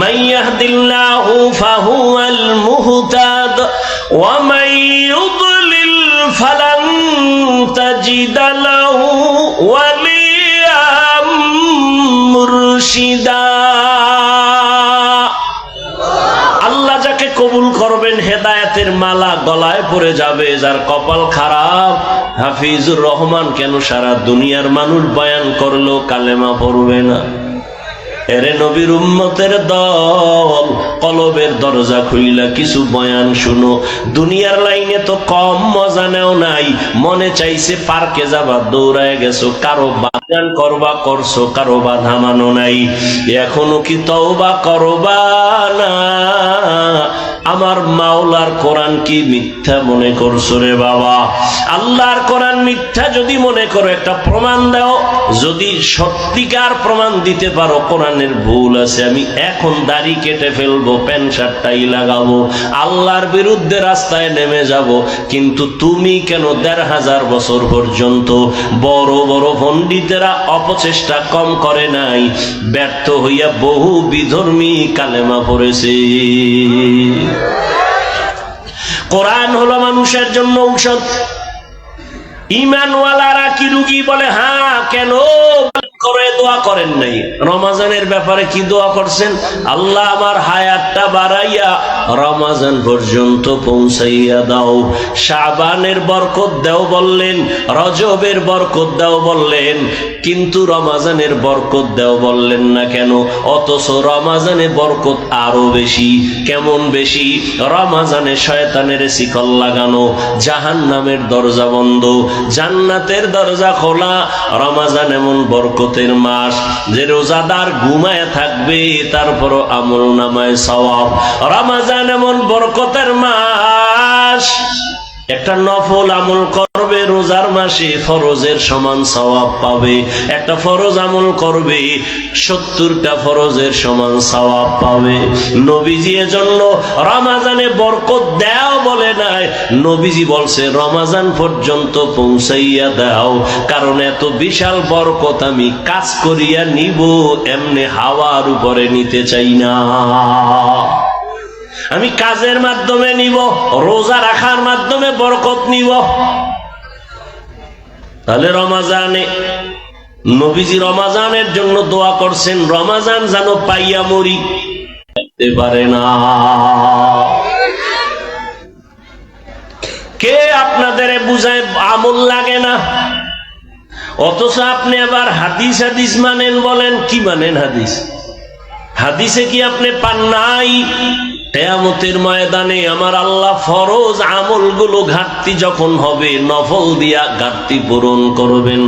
মান ইয়াহদিল্লাহু ফাহুয়াল মুহতাদ ওয়া মান ইউদ্লিল ফালান তাজিদা লাহু ওয়ালিয়াম মুরশিদা। আল্লাহ যাকে কবুল করবেন হেদায়েতের মালা গলায় পড়ে যাবে। যার কপাল খারাপ, হাফিজুর রহমান কেন সারা দুনিয়ার মানুষ বয়ান করলো কালেমা পড়বে না? এরে নবীর উম্মতের দল, কলবের দরজা খুইলা কিছু বয়ান শুনো। দুনিয়ার লাইনে তো কম মজা নেও নাই। মনে চাইছে পার্কে যাবা, দৌড়ায় গেছো, কারো বাজান করবা করছো, কারো বাধা মানো নাই। এখনো কি তওবা করবা না? আমার মাওলার কোরআন কি মিথ্যা মনে করছো রে বাবা? আল্লাহর কোরআন মিথ্যা যদি মনে করো একটা প্রমাণ দাও। যদি সত্যিকার প্রমাণ দিতে পারো কোরআনের ভুল আছে, আমি এখন দাড়ি কেটে ফেলবো, প্যান্ট শার্টটাই লাগাবো, আল্লাহর বিরুদ্ধে রাস্তায় নেমে যাব। কিন্তু তুমি কেন ১৫০০ বছর পর্যন্ত? বড় বড় পণ্ডিতেরা অপচেষ্টা কম করে নাই, ব্যর্থ হইয়া বহু বিধর্মী কালেমা পড়েছে। কোরআন হলো মানুষের জন্য ঔষধ। ঈমানওয়ালারা কি রোগী? বলে হ্যাঁ। কেন করে দোয়া করেন নাই? রমাজানের ব্যাপারে কি দোয়া করছেন? আল্লাহ আমার হায়াতটা বাড়াইয়া রমাজান পর্যন্ত পৌঁছাইয়া দাও। শাবানের বরকত দাও বললেন, রজবের বরকত দাও বললেন, কিন্তু রমাজানের বরকত দাও বললেন না কেন? অথচ রমাজানে বরকত আরো বেশি। কেমন বেশি? রমাজানে শয়তানের শিকল লাগানো, জাহান্নামের দরজা বন্ধ, জান্নাতের দরজা খোলা। রমাজান এমন বরকতের মাস যে রোজাদার ঘুমায় থাকবে তারপরও আমল নামায় সওয়াব। রমাজান এমন বরকতের মাস, একটা নফল আমল করবে রোজার মাসে ফরজের সমান সওয়াব পাবে। একটা ফরজ আমল করবে ৭০টা ফরজের সমান সওয়াব পাবে। নবীজি এজন্য রমাজানে বরকত দাও বলে নাই, নবীজি বলছে রমাজান পর্যন্ত পৌঁছাইয়া দাও। কারণ এত বিশাল বরকত আমি কাজ করিয়া নিব, এমনি হাওয়ার উপরে নিতে চাই না। আমি কাজের মাধ্যমে নিব, রোজা রাখার মাধ্যমে বরকত নিব। তাহলে রমাজানে নবীজি রমাজানের জন্য দোয়া করছেন, রমাজান যেন পাইয়া মরি, করতে পারে না। কে আপনাদের বুঝায় আমল লাগে না? অথচ আপনি আবার হাদিস হাদিস মানেন, বলেন কি মানেন? হাদিস হাদিসে কি আপনি পান নাই? কিয়ামতের ময়দানে আমার আল্লাহ ফরজ আমলগুলো ঘাটতি যখন হবে, নফল দিয়া ঘাটতি পূরণ করবেন।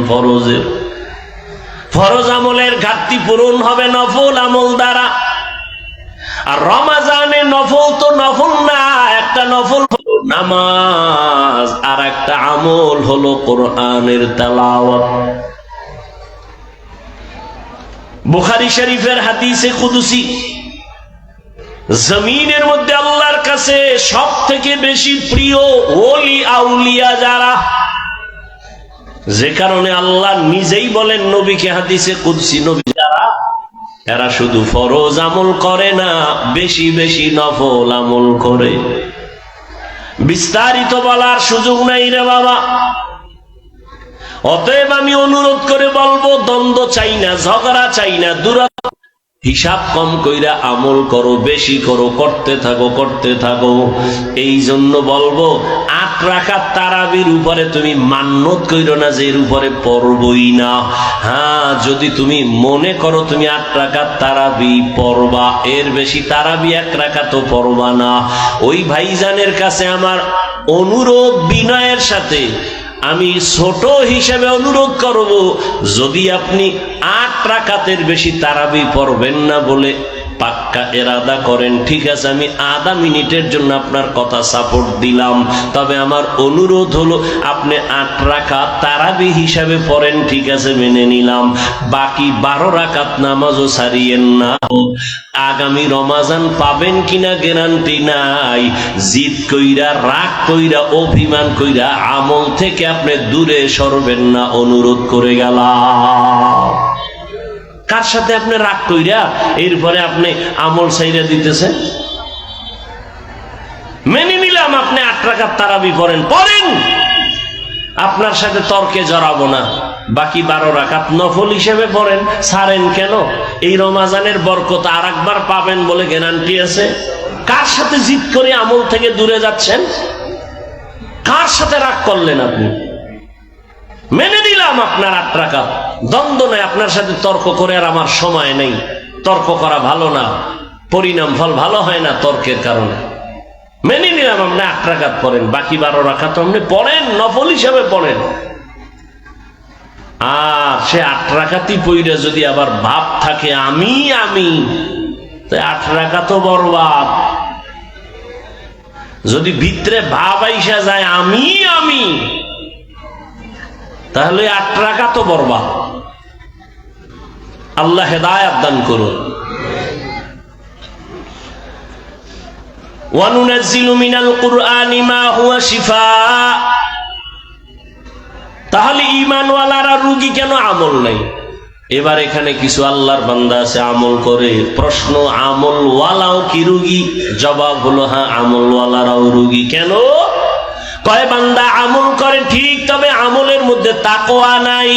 ফরজ আমলের ঘাটতি পূরণ হবে নফল আমল দ্বারা। আর রমাজানে নফল তো নফল না, একটা নফল হলো নামাজ, আর একটা আমল হলো কোরআনের তেলাওয়াত। বুখারী শরীফের হাদিসে কুদসি, জমিনের মধ্যে আল্লাহর কাছে সব থেকে বেশি প্রিয় ওলি আউলিয়া যারা, যে কারণে আল্লাহ নিজেই বলেন নবীকে হাদিসে কুদসি, নবী যারা এরা শুধু ফরজ আমল করে না, বেশি বেশি নফল আমল করে। বিস্তারিত বলার সুযোগ নাই রে বাবা। অতএব আমি অনুরোধ করে বলবো, দ্বন্দ্ব চাই না, ঝগড়া চাই না, হিসাব কম কইরা আমল করো, বেশি করো, করতে থাকো। এই জন্য বলবো ৮ রাকাত তারাবির উপরে তুমি মান্যত কইরো না যে এর উপরে পড়বই না। হ্যাঁ, যদি তুমি মনে করো তুমি ৮ রাকাত তারাবি পড়বা, এর বেশি তারাবি ১ রাকাতও পড়বা না। ওই ভাইজানের কাছে আমার অনুরোধ, বিনয়ের সাথে আমি ছোট হিসেবে অনুরোধ করব, যদি আপনি ৮ রাকাতের বেশি তারাবি পড়বেন না বলে পাক্কা এরাদা করেন, ঠিক আছে, আমি আধা মিনিটের জন্য আপনার কথা সাপোর্ট দিলাম। তবে আমার অনুরোধ হলো আপনি ৮ রাকাত তারাবি হিসাবে পড়েন, ঠিক আছে, মেনে নিলাম। বাকি ১২ রাকাত নামাজও ছাড়িয়েন না। আগামী রমাজান পাবেন কিনা গ্যারান্টি নাই। জিদ কইরা, রাগ কইরা, অভিমান কইরা আমল থেকে আপনি দূরে সরবেন না, অনুরোধ করে গেলাম। কার সাথে আপনি রাগ কইরা এরপরে আপনি আমল ছাইরা দিতেছেন? মেনে নিলাম আপনি 8 রাকাত তারাবি পড়েন, আপনার সাথে তর্কে জড়াবো না। বাকি 12 রাকাত নফল হিসেবে পড়েন, ছাড়েন কেন? এই রমাজানের বরকত আর একবার পাবেন বলে গ্যারান্টি আছে? কার সাথে জিদ করে আমল থেকে দূরে যাচ্ছেন? কার সাথে রাগ করলেন আপনি? মেনে নিলাম আপনার 8 রাকাত, দ্বন্দ্ব নাই, আপনার সাথে তর্ক করে আর আমার সময় নেই। তর্ক করা ভালো না, পরিণাম ফল ভালো হয় না তর্কের কারণে। মেনে নিলাম আপনি 8 রাকাত পড়েন, বাকি 12 রাকাত আপনি পড়েন, নফল হিসাবে পড়েন। আর সে 8 রাকাতই পইরা যদি আবার ভাব থাকে আমি তো 8 রাকাতও বরবাদ। যদি ভিতরে ভাব আইসা যায় আমি তাহলে 8 রাকাতও বরবাদ। আল্লাহ হেদায়েত দান করুন। ওয়ানুনাজ্জিলু মিনাল কুরআনি মা হুয়া শিফাআ। তাহলে ঈমানওয়ালারা রোগী কেন? আমল নাই। এবার এখানে কিছু আল্লাহর বান্দা আছে আমল করে, প্রশ্ন আমলওয়ালাও কি রোগী? জবাব হলো হ্যাঁ, আমলওয়ালারাও রোগী। কেন? কয় বান্দা আমল করে ঠিক, তবে আমলের মধ্যে তাকওয়া নাই।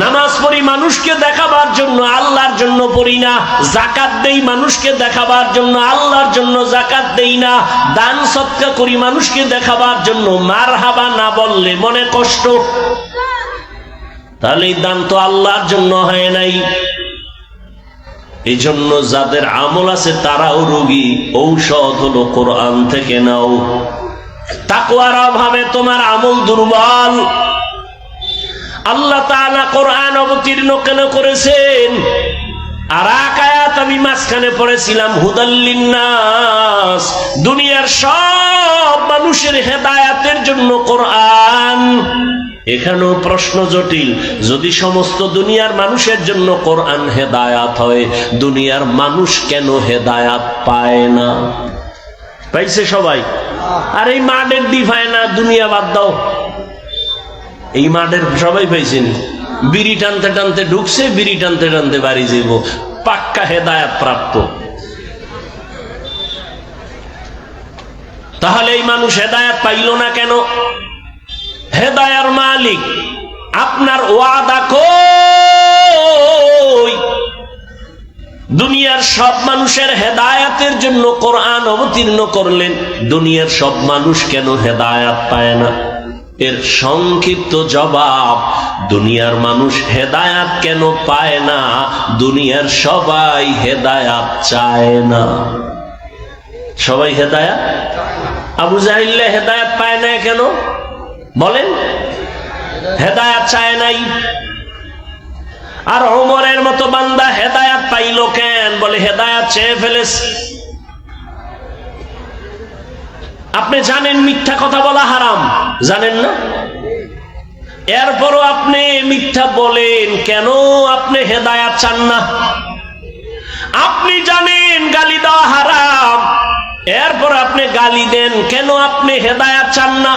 নামাজ পড়ি মানুষকে দেখাবার জন্য, আল্লাহর জন্য পড়ি না। যাকাত দেই মানুষকে দেখাবার জন্য, আল্লাহর জন্য যাকাত দেই না। দান সদকা করি মানুষকে দেখাবার জন্য, মারহাবা না বললে মনে কষ্ট। তাহলে এই দান তো আল্লাহর জন্য হয় নাই। এই জন্য যাদের আমল আছে তারাও রোগী। ঔষধ হলো কোরআন থেকে নাও। তাকওয়ার অভাবে তোমার আমল দুর্বল। আল্লাহ তাআলা কোরআন অবতীর্ণ কেন করেছেন? আর আয়াত আমি মাঝখানে পড়েছিলাম, হুদাল লিন্নাস, দুনিয়ার সব মানুষের হেদায়েতের জন্য কোরআন। এখানেও প্রশ্ন জটিল। যদি সমস্ত দুনিয়ার মানুষের জন্য কোরআন হেদায়াত হয়, দুনিয়ার মানুষ কেন হেদায়াত পায় না? পাইছে সবাই? আর এই মাঠের দি পায় না, দুনিয়া বাদ দাও। এই মাঠের সবাই পাইছেন, বিড়ি টানতে টানতে ঢুকছে, বিড়ি টানতে টানতে বাড়ি যাব, পাক্কা হেদায়াত প্রাপ্ত। তাহলে এই মানুষ হেদায়াত পাইল না কেন? হেদায়ার মালিক আপনার ওয়াদা কই? দুনিয়ার সব মানুষের হেদায়াতের জন্য কোরআন অবতীর্ণ করলেন, দুনিয়ার সব মানুষ কেন হেদায়াত পায় না? এর সংক্ষিপ্ত জবাব, দুনিয়ার মানুষ হেদায়াত কেন পায় না? দুনিয়ার সবাই হেদায়াত চায় না। সবাই হেদায়াত, আবু জাহিল হেদায়াত পায় না কেন বলেন? হেদায়াত চায় নাই। আর ওমরের মতো বান্দা হেদায়াত পাইল কেন? বলে হেদায়াত চেয়ে ফেলেছে। আপনি জানেন মিথ্যা কথা বলা হারাম, জানেন না? এরপরও আপনি মিথ্যা বলেন কেন? আপনি হেদায়াত চান না। আপনি জানেন গালি দেওয়া হারাম, এরপর আপনি গালি দেন কেন? আপনি হেদায়াত চান না।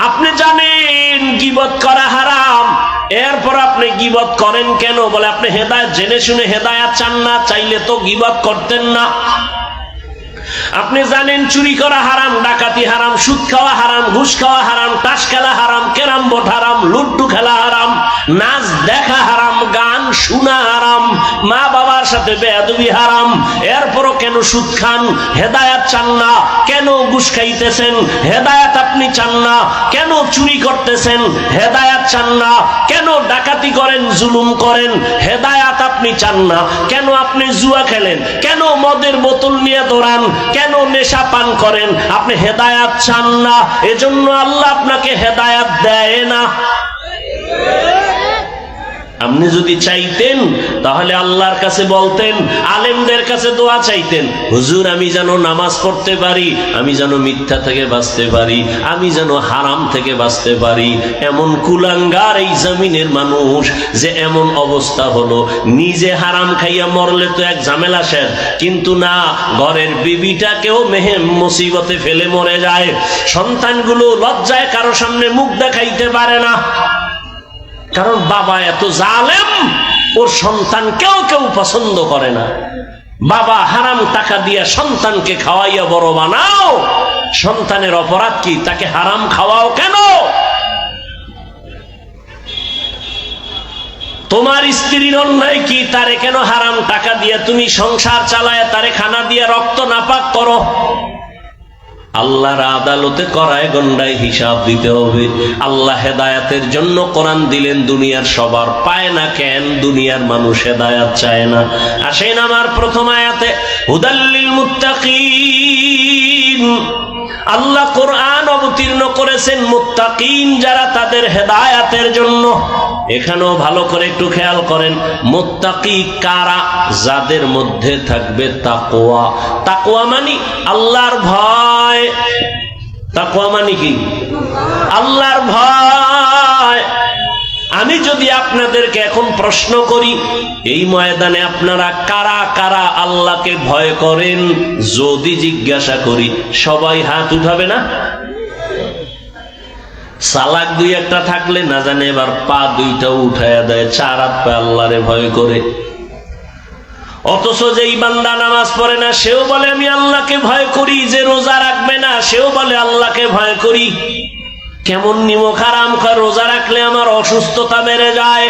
আপনি জানেন গীবত করা হারাম, এরপর আপনি গীবত করেন কেন? বলে আপনি হেদায়েত জেনে শুনে হেদায়েত চান না, চাইলে তো গীবত করতেন না। আপনি জানেন চুরি করা হারাম, ডাকাতি হারাম, সুদ খাওয়া হারাম, ঘুষ খাওয়া হারাম, তাস খেলা হারাম, ক্যারাম বোর্ড হারাম, লুড্ডু খেলা হারাম, নাচ দেখা হারাম, গান শোনা হারাম, মা বাবার সাথে বেয়াদবি হারাম, এরপরও কেন সুদ খান? হেদায়েত চান না। কেন ঘুষ খাইতেছেন? হেদায়েত আপনি চান না। কেন চুরি করতেছেন? হেদায়েত চান না। কেন ডাকাতি করেন, জুলুম করেন? হেদায়েত আপনি চান না। কেন আপনি জুয়া খেলেন? কেন মদের বোতল নিয়ে দৌড়ান? কেন নেশা পান করেন? আপনি হেদায়াত চান না, এজন্য আল্লাহ আপনাকে হেদায়াত দেয় না। আপনি যদি চাইতেন তাহলে আল্লাহর কাছে বলতেন, আলেমদের কাছে দোয়া চাইতেন, হুজুর আমি যেন নামাজ পড়তে পারি, আমি যেন মিথ্যা থেকে বাঁচতে পারি, আমি যেন হারাম থেকে বাঁচতে পারি। এমন কুলাঙ্গার এই জমিনের মানুষ যে এমন অবস্থা হলো, নিজে হারাম খাইয়া মরলে তো এক ঝামেলা শেষ, কিন্তু না, ঘরের বিবিটাকেও মেহেম মুসিবতে ফেলে মরে যায়। সন্তানগুলো লজ্জায় কারো সামনে মুখ দেখাইতে পারে না, কারণ বাবা এত জালেম, ওর সন্তান কেউ কেউ পছন্দ করে না। বাবা হারাম টাকা দিয়ে সন্তানকে খাওয়াইয়া বড় বানাও, সন্তানের অপরাধ কি? তাকে হারাম খাওয়াও কেন? তোমার স্ত্রীর অন্যায় কি? তারে কেন হারাম টাকা দিয়ে তুমি সংসার চালায় তারে খানা দিয়ে রক্ত নাপাক করো? আল্লাহর আদালতে করায় গন্ডায় হিসাব দিতে হবে। আল্লাহ হেদায়াতের জন্য কোরআন দিলেন, দুনিয়ার সবার পায় না কেন? দুনিয়ার মানুষ হেদায়াত চায় না। আসেন আমার প্রথম আয়াতে, হুদাল্লিল মুত্তাকিন, আল্লাহ কোরআন অবতীর্ণ করেছেন মুত্তাকিন যারা, তাদের হেদায়াতের জন্য। এখানেও ভালো করে একটু খেয়াল করেন, মুত্তাকি কারা? যাদের মধ্যে থাকবে তাকওয়া। তাকওয়া মানে আল্লাহর ভয়। তাকওয়া মানে কি? আল্লাহর ভয়। আমি যদি আপনাদেরকে এখন প্রশ্ন করি, এই ময়দানে আপনারা কারা কারা আল্লাহকে ভয় করেন, যদি জিজ্ঞাসা করি, সবাই হাত উঠাবে না? সালাক দুই একটা থাকলে না জানে এবার পা দুইটাও উঠাইয়া দেয়, চার হাত পা আল্লাহরে ভয় করে। অথচ যেই বান্দা নামাজ পড়ে না সেও বলে আমি আল্লাহকে ভয় করি, যে রোজা রাখবে না সেও বলে আল্লাহকে ভয় করি। কেমন নিমক হারাম খায়, রোজা রাখলে আমার অসুস্থতা বেড়ে যায়।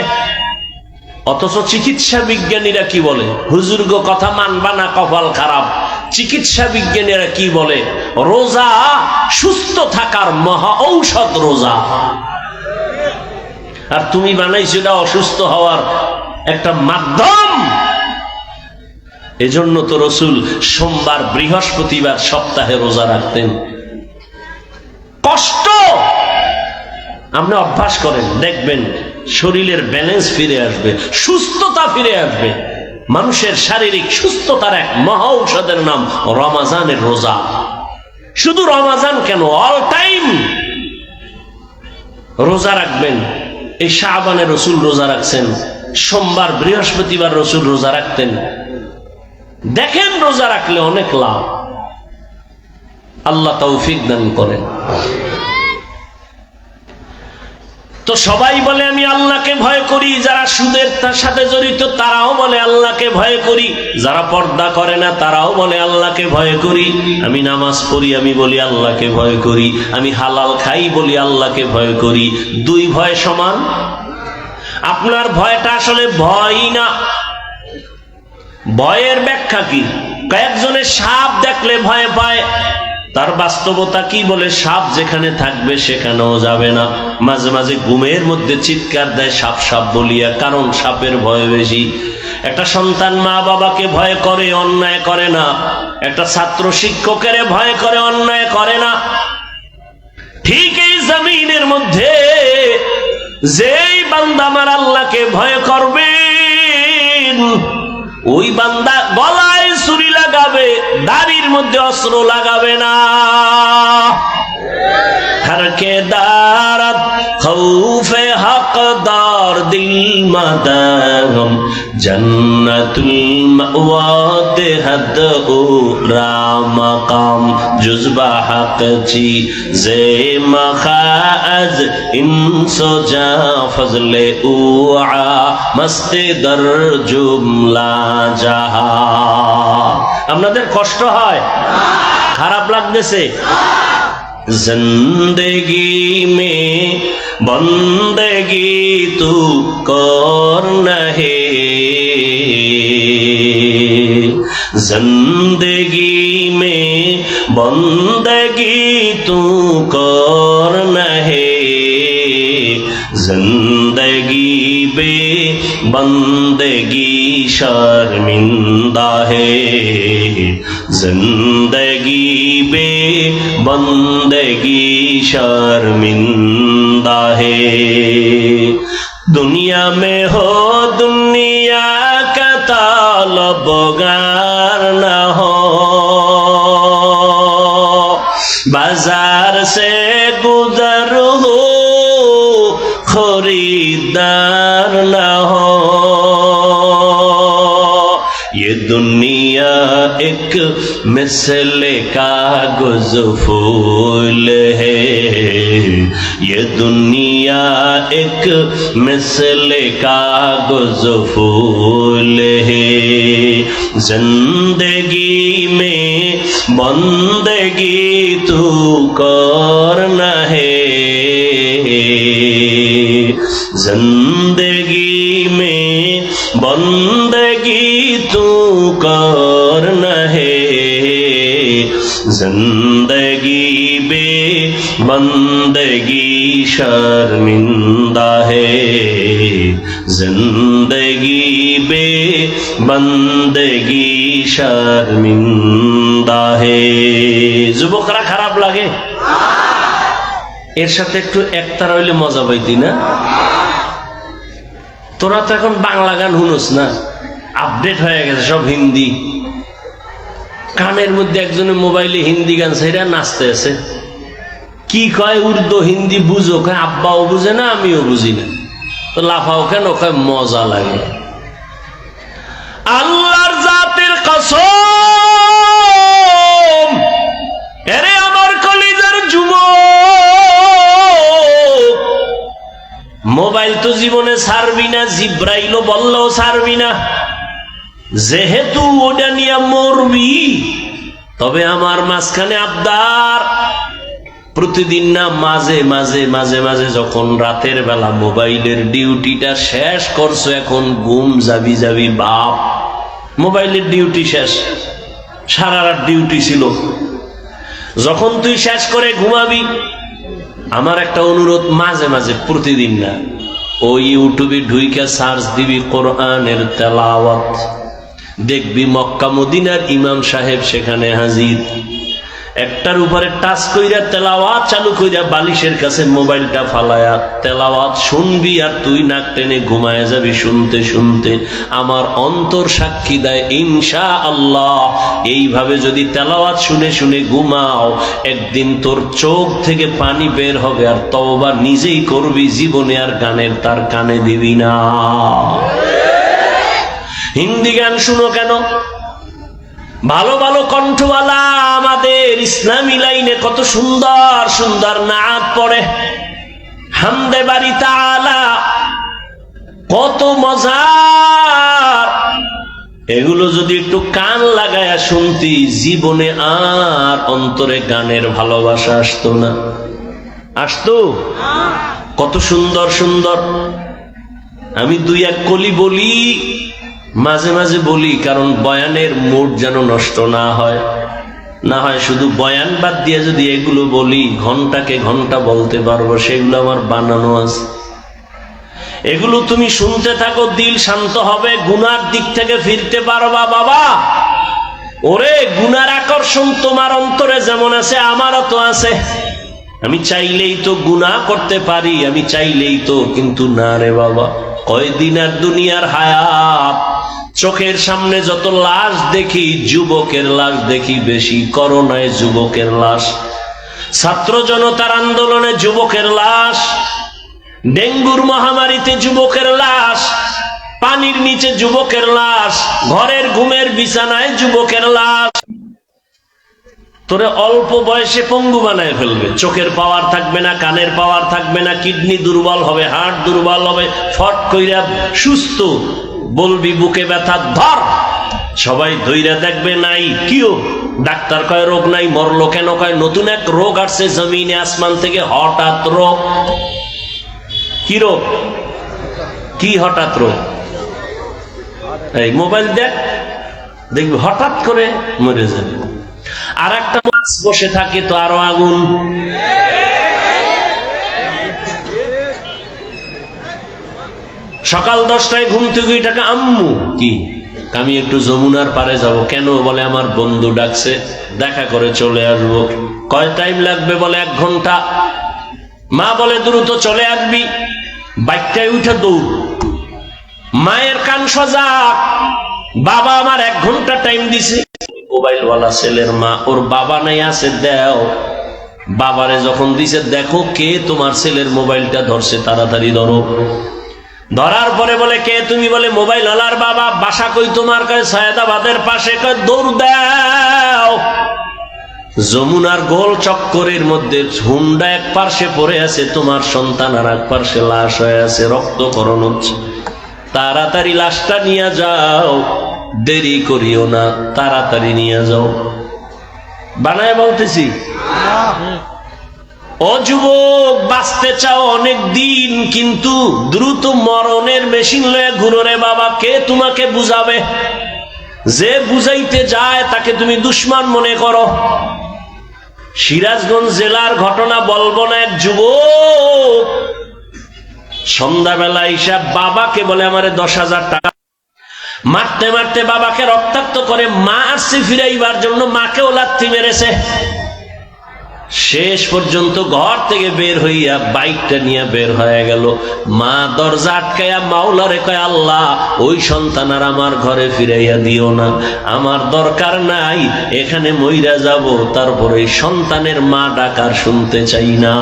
অথচ চিকিৎসা বিজ্ঞানীরা কি বলে? হুজুর গো কথা মানবা না, কপাল খারাপ। চিকিৎসা বিজ্ঞানীরা কি বলে? রোজা সুস্থ থাকার মহা ঔষধ রোজা। আর তুমি বানাইছো এটা অসুস্থ হওয়ার একটা মাধ্যম। এজন্য তো রসুল সোমবার বৃহস্পতিবার সপ্তাহে রোজা রাখতেন। কষ্ট আপনি অভ্যাস করেন, দেখবেন শরীরের ব্যালেন্স ফিরে আসবে, সুস্থতা ফিরে আসবে। মানুষের শারীরিক সুস্থতার এক মহা ঔষধের নাম রমাজানের রোজা। শুধু রমাজান কেন, অল টাইম রোজা রাখবেন। এই শাবানে রসুল রোজা রাখছেন, সোমবার বৃহস্পতিবার রসুল রোজা রাখতেন। দেখেন রোজা রাখলে অনেক লাভ। আল্লাহ তৌফিক দান করেন। তো সবাই বলে আমি আল্লাহকে ভয় করি, যারা সুদের সাথে জড়িত তারাও বলে আল্লাহকে ভয় করি, যারা পর্দা করে না তারাও বলে আল্লাহকে ভয় করি। আমি নামাজ পড়ি, আমি বলি আল্লাহকে ভয় করি। আমি হালাল খাই বলি আল্লাহকে ভয় করি। দুই ভয় সমান? আপনার ভয়টা আসলে ভয়ই না। ভয়ের ব্যাখ্যা কি? কয়েকজনের সাপ দেখলে ভয় পায়, তার বাস্তবতা কি বলে? সাপ যেখানে থাকবে সেখানেও যাবে না। মাঝে মাঝে ঘুমের মধ্যে চিৎকার দেয় সাপ সাপ বলিয়া, কারণ সাপের ভয় বেশি। একটা সন্তান মা বাবাকে ভয় করে, অন্যায় করে না। একটা ছাত্র শিক্ষকের ভয় করে, অন্যায় করে না। ঠিক এই জমিনের মধ্যে যেই বান্দা আমার আল্লাহকে ভয় করবে, ওই বান্দা গলায় ছুরি লাগাবে, দাড়ির মধ্যে অস্ত্র লাগাবে না। হরকে দারত খৌফে হকদার দিল মাদাম জন্নতুল মাওয়াতে হদ ও রামাকাম জুজবা হক চি জে মখাজ ইনসো জা ফজলে উআ মস্তে দর জুমলা জাহা। আপনাদের কষ্ট হয়? খারাপ লাগতেছে? जिंदगी में बंदगी तू करना है, जिंदगी में बंदगी तू करना है, जिंदगी बे बंदगी शर्मिंदा है, जिंदगी बे बंदगी शर्मिंदा है। दुनिया में हो दुनिया का तालबगार न हो, बाजार से गुजर हो खरीदार न हो। ये दुनिया दुनिया एक मिसल कागज फूल है, ये दुनिया एक मिसल कागज फूल है, जिंदगी में बंदगी तू करना है, जिंदगी में बंदगी तू करना है, जिंदगी बे बंदगी शर्मिंदा है, जिंदगी बे बंदगी शर्मिंदा है। যুবকরা খারাপ লাগে? এর সাথে একটু একতারা হইলে মজা পাইতি না? তোরা তো এখন বাংলা গান শুনোস না, আপডেট হয়ে গেছে সব হিন্দি। কানের মধ্যে একজনের মোবাইলে হিন্দি গান সেটা নাচতে আছে, কি কয় উর্দু হিন্দি বুঝো, কয় আব্বাও বুঝে না আমিও বুঝি না, তো লাফাও কেন, কয় মজা লাগে। আল্লাহর জাতের কসম, এরে আমার কলিজার যুবক, মোবাইল তো জীবনে ছাড়বি না, জিব্রাইলও বললেও ছাড়বি না, যেহেতু ওটা নিয়ে মরবি। তবে আমার মাঝখানে আবদার, প্রতিদিন না মাঝে মাঝে মাঝে মাঝে যখন রাতের বেলা মোবাইলের ডিউটিটা শেষ করছো, এখন ঘুম যাবি যাবি বাপ, মোবাইলের ডিউটি শেষ, সারা রাত ডিউটি ছিল, যখন তুই শেষ করে ঘুমাবি, আমার একটা অনুরোধ, মাঝে মাঝে প্রতিদিন না, ওই ইউটিউবে ঢুইকা সার্চ দিবি কোরআনের তেলাওয়াত, দেখবি মক্কা মদিনার ইমাম সাহেব সেখানে হাজির, একটার উপরে টাচ কইরা তেলাওয়াত চালু কইরা বালিশের কাছে মোবাইলটা ফালায়া তেলাওয়াত শুনবি, আর তুই নাক টেনে ঘুমায় যাবি শুনতে শুনতে। আমার অন্তর সাক্ষী দেয় ইনশাআল্লাহ এইভাবে যদি তেলাওয়াত শুনে শুনে ঘুমাও, একদিন তোর চোখ থেকে পানি বের হবে, আর তওবা নিজেই করবি, জীবনে আর গানের তার কানে দিবি না। হিন্দি গান শুনো কেন? ভালো ভালো কণ্ঠওয়ালা আমাদের ইসলামী লাইনে কত সুন্দর সুন্দর নাত পড়ে, হামদে বাড়ি তাআলা, কত মজার। এগুলো যদি একটু কান লাগায়া শুনতি, জীবনে আর অন্তরে গানের ভালোবাসা আসতো না। আসতো? কত সুন্দর সুন্দর। আমি দুই এক কলি বলি, মাঝে মাঝে বলি, কারণ বয়ানের মুড যেন নষ্ট না হয়, না হয় শুধু বয়ান বাদ দিয়ে যদি এগুলো বলি, ঘন্টাকে ঘন্টা বলতে পারবো, সেগুলো আমার বানানো আছে। এগুলো তুমি শুনতে থাকো, দিল শান্ত হবে, গুনার দিক থেকে ফিরতে পারবা বাবা। ওরে, গুনার আকর্ষণ তোমার অন্তরে যেমন আছে আমারও তো আছে। আমি চাইলেই তো গুনাহ করতে পারি, আমি চাইলেই তো, কিন্তু না রে বাবা, কয়দিন আর দুনিয়ার হায়াত। চোখের সামনে যত লাশ দেখি, যুবকের লাশ দেখি বেশি। করোনায় যুবকের লাশ, ছাত্র জনতার আন্দোলনে যুবকের লাশ, ডেঙ্গুর মহামারীতে যুবকের লাশ, পানির নিচে যুবকের লাশ, ঘরের ঘুমের বিছানায় যুবকের লাশ। তোরে অল্প বয়সে পঙ্গু বানায় ফেলবে, চোখের পাওয়ার থাকবে না, কানের পাওয়ার থাকবে না, কিডনি দুর্বল হবে, হার্ট দুর্বল হবে, ফট কইরা সুস্থ, বলবি বুকে ব্যথা ধর, সবাই ধইরা দেখবে নাই কিও, ডাক্তার কয় রোগ নাই, মরলো কেন, কয় নতুন এক রোগ আসছে জমিনে আসমান থেকে, হঠাৎ রোগ। কি রোগ? কি হঠাৎ রোগ? এই মোবাইল দেখ, দেখবি হঠাৎ করে মরে যাবে। আর একটা মাছ বসে থাকে তো আরো আগুন। সকাল 10টায় ঘুম থেকে টাকা, আম্মু কি আমি একটু যমুনার পারে যাব। কেন? বলে আমার বন্ধু ডাকছে, দেখা করে চলে আসবো। কয় টাইম লাগবে? বলে 1 ঘন্টা। মা বলে দ্রুত চলে আসবি। বাইকটায় উঠে দৌড়। মায়ের কান সজা, বাবা আমার 1 ঘন্টা টাইম দিছে। মোবাইলওয়ালা ছেলের মা, ওর বাবা নাই, আছে দেও। বাবারে যখন দিছে, দেখো কে তোমার ছেলের মোবাইলটা ধরছে, তাড়াতাড়ি ধরো। ধরার পরে বলে কে তুমি? বলে মোবাইল ওয়ালার বাবা। বাসা কই তোমার? কয় সৈয়দাবাদের পাশে। কয় দৌড় দাও। যমুনার গোল চক্করের মধ্যে হুন্ডা এক পার্শ্বে পড়ে আছে, তোমার সন্তান আর এক পার্শ্বে লাশ হয়ে আছে, রক্তকরণ হচ্ছে। তাড়াতাড়ি লাশটা নিয়ে যাও, দেরি করিও না, তাড়াতাড়ি নিয়ে যাও। বানায় বলতেছি। ও যুবক, বাঁচতে চাও অনেক দিন, কিন্তু দ্রুত মরণের মেশিন লয়ে ঘুরো রে বাবা। কে তোমাকে বুঝাবে? যে বুঝাইতে যায় তাকে তুমি দুশমন মনে করো। সিরাজগঞ্জ জেলার ঘটনা বলবো না। এক যুবক সন্ধ্যাবেলা হিসাব বাবাকে বলে আমারে 10,000 টাকা। মারতে মারতে বাবাকে রক্তাক্ত করে। মা আসছে ফিরাইবার জন্য, মাকেও লাথি মেরেছে। শেষ পর্যন্ত ঘর থেকে বের হইয়া বাইকটা নিয়ে বের হয়ে গেল। মা দরজা আটকাইয়া মাওলারে কয়, আল্লাহ ওই সন্তান আর আমার ঘরে ফিরাইয়া দিও না, আমার দরকার নাই, এখানে মইরা যাব, তারপরে এই সন্তানের মা ডাকার শুনতে চাই না।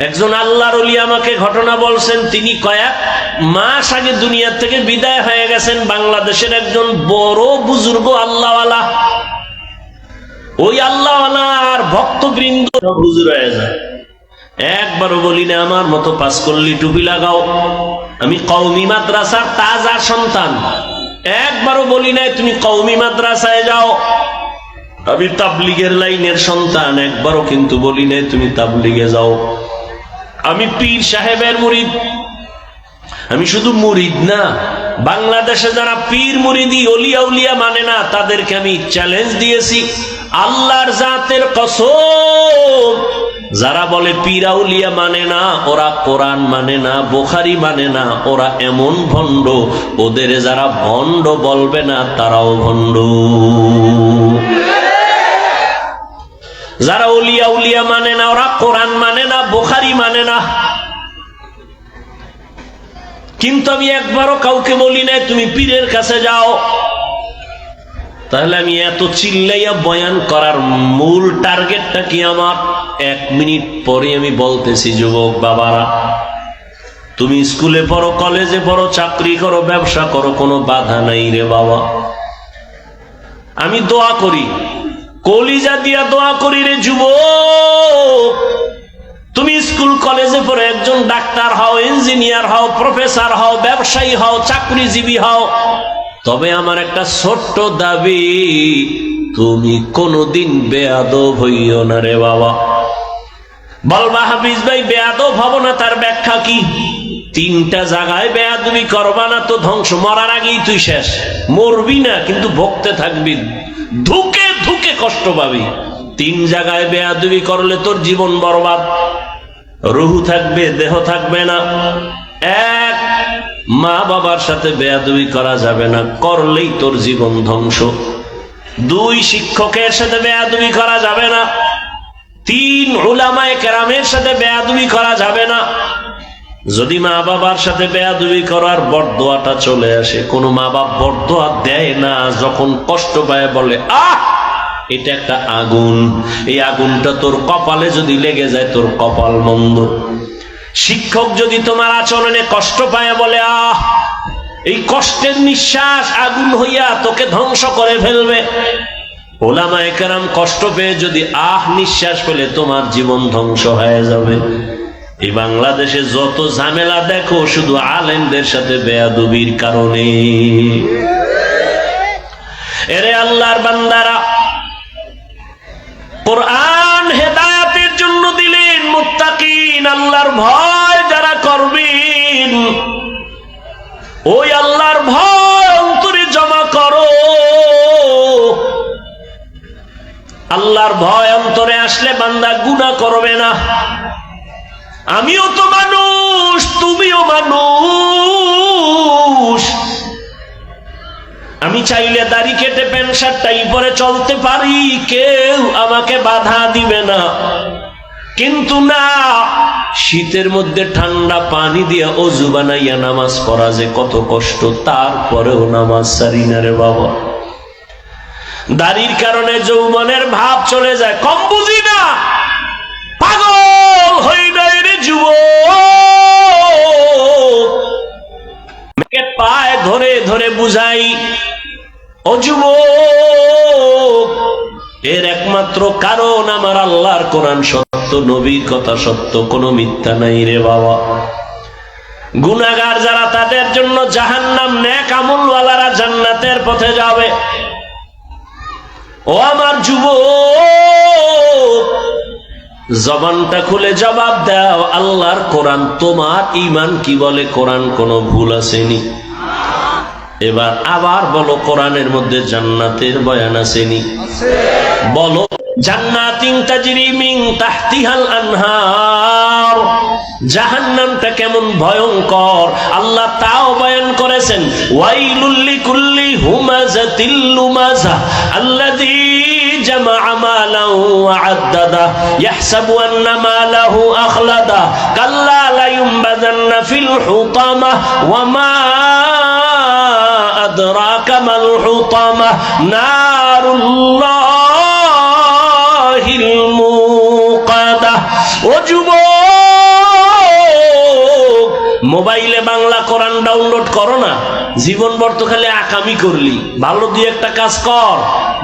একজন আল্লাহর ওলি আমাকে ঘটনা বলছেন। তিনি কয়েক মাস আগে দুনিয়া থেকে বিদায় হয়ে গেছেন। বাংলাদেশের একজন বড় বুজুর্গ আল্লাহওয়ালা। ওই আল্লাহওয়ালার ভক্তবৃন্দ হুজুর হয়ে যায়। একবারও বলি না আমার মতো 5 কল্লি টুপি লাগাও, আমি কওমি মাদ্রাসার তাজা সন্তান। একবারও বলি নাই তুমি কওমি মাদ্রাসায় যাও, আমি তাবলিগের লাইনের সন্তান। একবারও কিন্তু বলি নাই তুমি তাবলিগে যাও। আমি পীর সাহেবের মুরিদ। আমি শুধু মুরিদ না, বাংলাদেশে যারা পীর মুরিদি অলিয়া উলিয়া মানে না, তাদেরকে আমি চ্যালেঞ্জ দিয়েছি, আল্লাহর জাতের কসম, যারা বলে পীর আউলিয়া মানে না, ওরা কোরআন মানে না, বুখারী মানে না, ওরা এমন ভণ্ড, ওদের যারা ভণ্ড বলবে না তারাও ভণ্ড। যারা অলিয়া উলিয়া মানে না, ওরা কোরআন মানে না, বুখারী মানে না। কিন্তু আমি একবারও কাউকে বলি না তুমি পীরের কাছে যাও। তাহলে আমি এত চিল্লাইয়া বয়ান করার মূল টার্গেটটা কি আমার? 1 মিনিট পরে আমি বলতেছি, যুবক বাবারা, তুমি স্কুলে পড়ো, কলেজে পড়ো, চাকরি করো, ব্যবসা করো, কোনো বাধা নাই রে বাবা। আমি দোয়া করি, কলিজা দিয়া দোয়া করি রে যুবক, তুমি স্কুল কলেজে পড়ে একজন ডাক্তার হও, ইঞ্জিনিয়ার হও, প্রফেসর হও, ব্যবসায়ী হও, চাকরিজীবী হও, তবে আমার একটা ছোট্ট দাবি, তুমি কোনোদিন বেয়াদব হইও না রে বাবা। বলবা হাফিজ ভাই বেয়াদব হব না, তার ব্যাখ্যা কি? 3টা জায়গায় বেয়াদবি করবা না তো ধ্বংস, মরার আগেই তুই শেষ। মরবি না কিন্তু ভুগতে থাকবি, ধুকে ধুকে কষ্ট পাবি। 3 জায়গায় বেয়াদবি করলে তোর জীবন বরবাদ। রুহু থাকবে, দেহ থাকবে না। 1, মা বাবার সাথে বেয়াদবি করা যাবে না, করলেই তোর জীবন ধ্বংস। 2, শিক্ষকের সাথে বেয়াদবি করা যাবে না। 3, উলামায়ে কেরামের সাথে বেয়াদবি করা যাবে না। যদি মা বাবার সাথে বেয়াদবি করার বরদোয়াটা চলে আসে, কোন মা বাপ বরদোয়া দেয় না, যখন কষ্ট পায় বলে আহ এটা একটা আগুন, এই আগুনটা তোর কপালে যদি লেগে যায় তোর কপাল মন্দ। শিক্ষক যদি তোমার আচরণে কষ্ট পায় বলে আহ, এই কষ্টের নিঃশ্বাস আগুন হইয়া তোকে ধ্বংস করে ফেলবে। উলামায়ে কেরাম কষ্ট পেয়ে যদি আহ নিঃশ্বাস ফেলে তোমার জীবন ধ্বংস হয়ে যাবে। এই বাংলাদেশে যত ঝামেলা দেখো শুধু আলেমদের সাথে বেয়াদবির কারণে। এরে আল্লাহর বান্দারা, কোরআন হেদায়েতের জন্য দিলেন, মুত্তাকিন আল্লাহর ভয় যারা করবেন, ওই আল্লাহর ভয় অন্তরে জমা করো। আল্লাহর ভয় অন্তরে আসলে বান্দা গুনাহ করবে না। আমিও তো মানুষ, তুমিও মানুষ। আমি চাইলে দাড়ি কেটে প্যান্ট শার্ট টাই পরে চলতে পারি, কেউ আমাকে বাধা দিবে না। কিন্তু না, শীতের মধ্যে ঠান্ডা পানি দিয়ে অজু বানাইয়া নামাজ পড়া যে কত কষ্ট, তারপরেও নামাজ ছাড়ি না রে বাবা। দাড়ির কারণে যৌবনের ভাব চলে যায়, কম বুঝি না, পাগল হই নাই রে যুবক। পায় ধরে ধরে বুঝাই, ও যুবক, এর একমাত্র কারণ আমার আল্লাহর কোরআন সত্য, নবীর কথা সত্য, কোনো মিথ্যা নাই রে বাবা। গুনাহগার যারা তাদের জন্য জাহান্নাম, নেক আমলওয়ালারা জান্নাতের পথে যাবে। ও আমার যুবক, জবানটা খুলে জবাব দাও, আল্লাহর কোরআন তোমার ঈমান কি বলে? কোরআন কোনো ভুল আসেনি। এবার আবার বলো, কোরআনের মধ্যে জান্নাতের বয়ান আসেনি? বলো, জান্নাতিন তাজরি মিন তাহতিহাল আনহার। জাহান্নামটা কেমন ভয়ঙ্কর আল্লাহ তাও বয়ান করেছেন। ওয়াইলুল লিকুল্লি হুমাযাতিল লুমাযা আল্লাযী জামাআ মালান ওয়া আদ্দাদা ইয়াহসাবু আন্না মালাহু আখলাদা কাল্লা লা ইউনবাযান্না ফিল হুতামা ওয়া মা আদরাকা মাল হুতামা নারুল্লাহিল মুকাদা। ও যুবক, মোবাইলে বাংলা কোরআন ডাউনলোড করো না, জীবন বর্ত খালি আকামি করলি। ভালো দিয়ে একটা কাজ কর,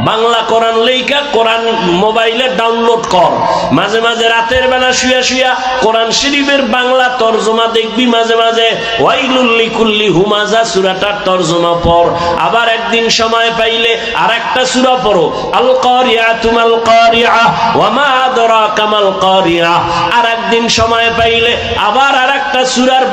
বাংলা কোরআন লেখা কোরআন মোবাইলে ডাউনলোড কর। মাঝে মাঝে রাতের বেলা শুয়া শুয়া কোরআন শরীফের বাংলা তরজমা দেখবি, মাঝে মাঝে ওয়াইলুল লিকুল্লি হুমাযা সূরাটার তরজমা পড়। আবার একদিন সময় পাইলে আরেকটা সূরা পড়ো, আল কারিআতু মাল কারিআ ওয়া মা আদরাকা মাল কারিআ। আর একদিন সময় পাইলে আবার আরেকটা সূরার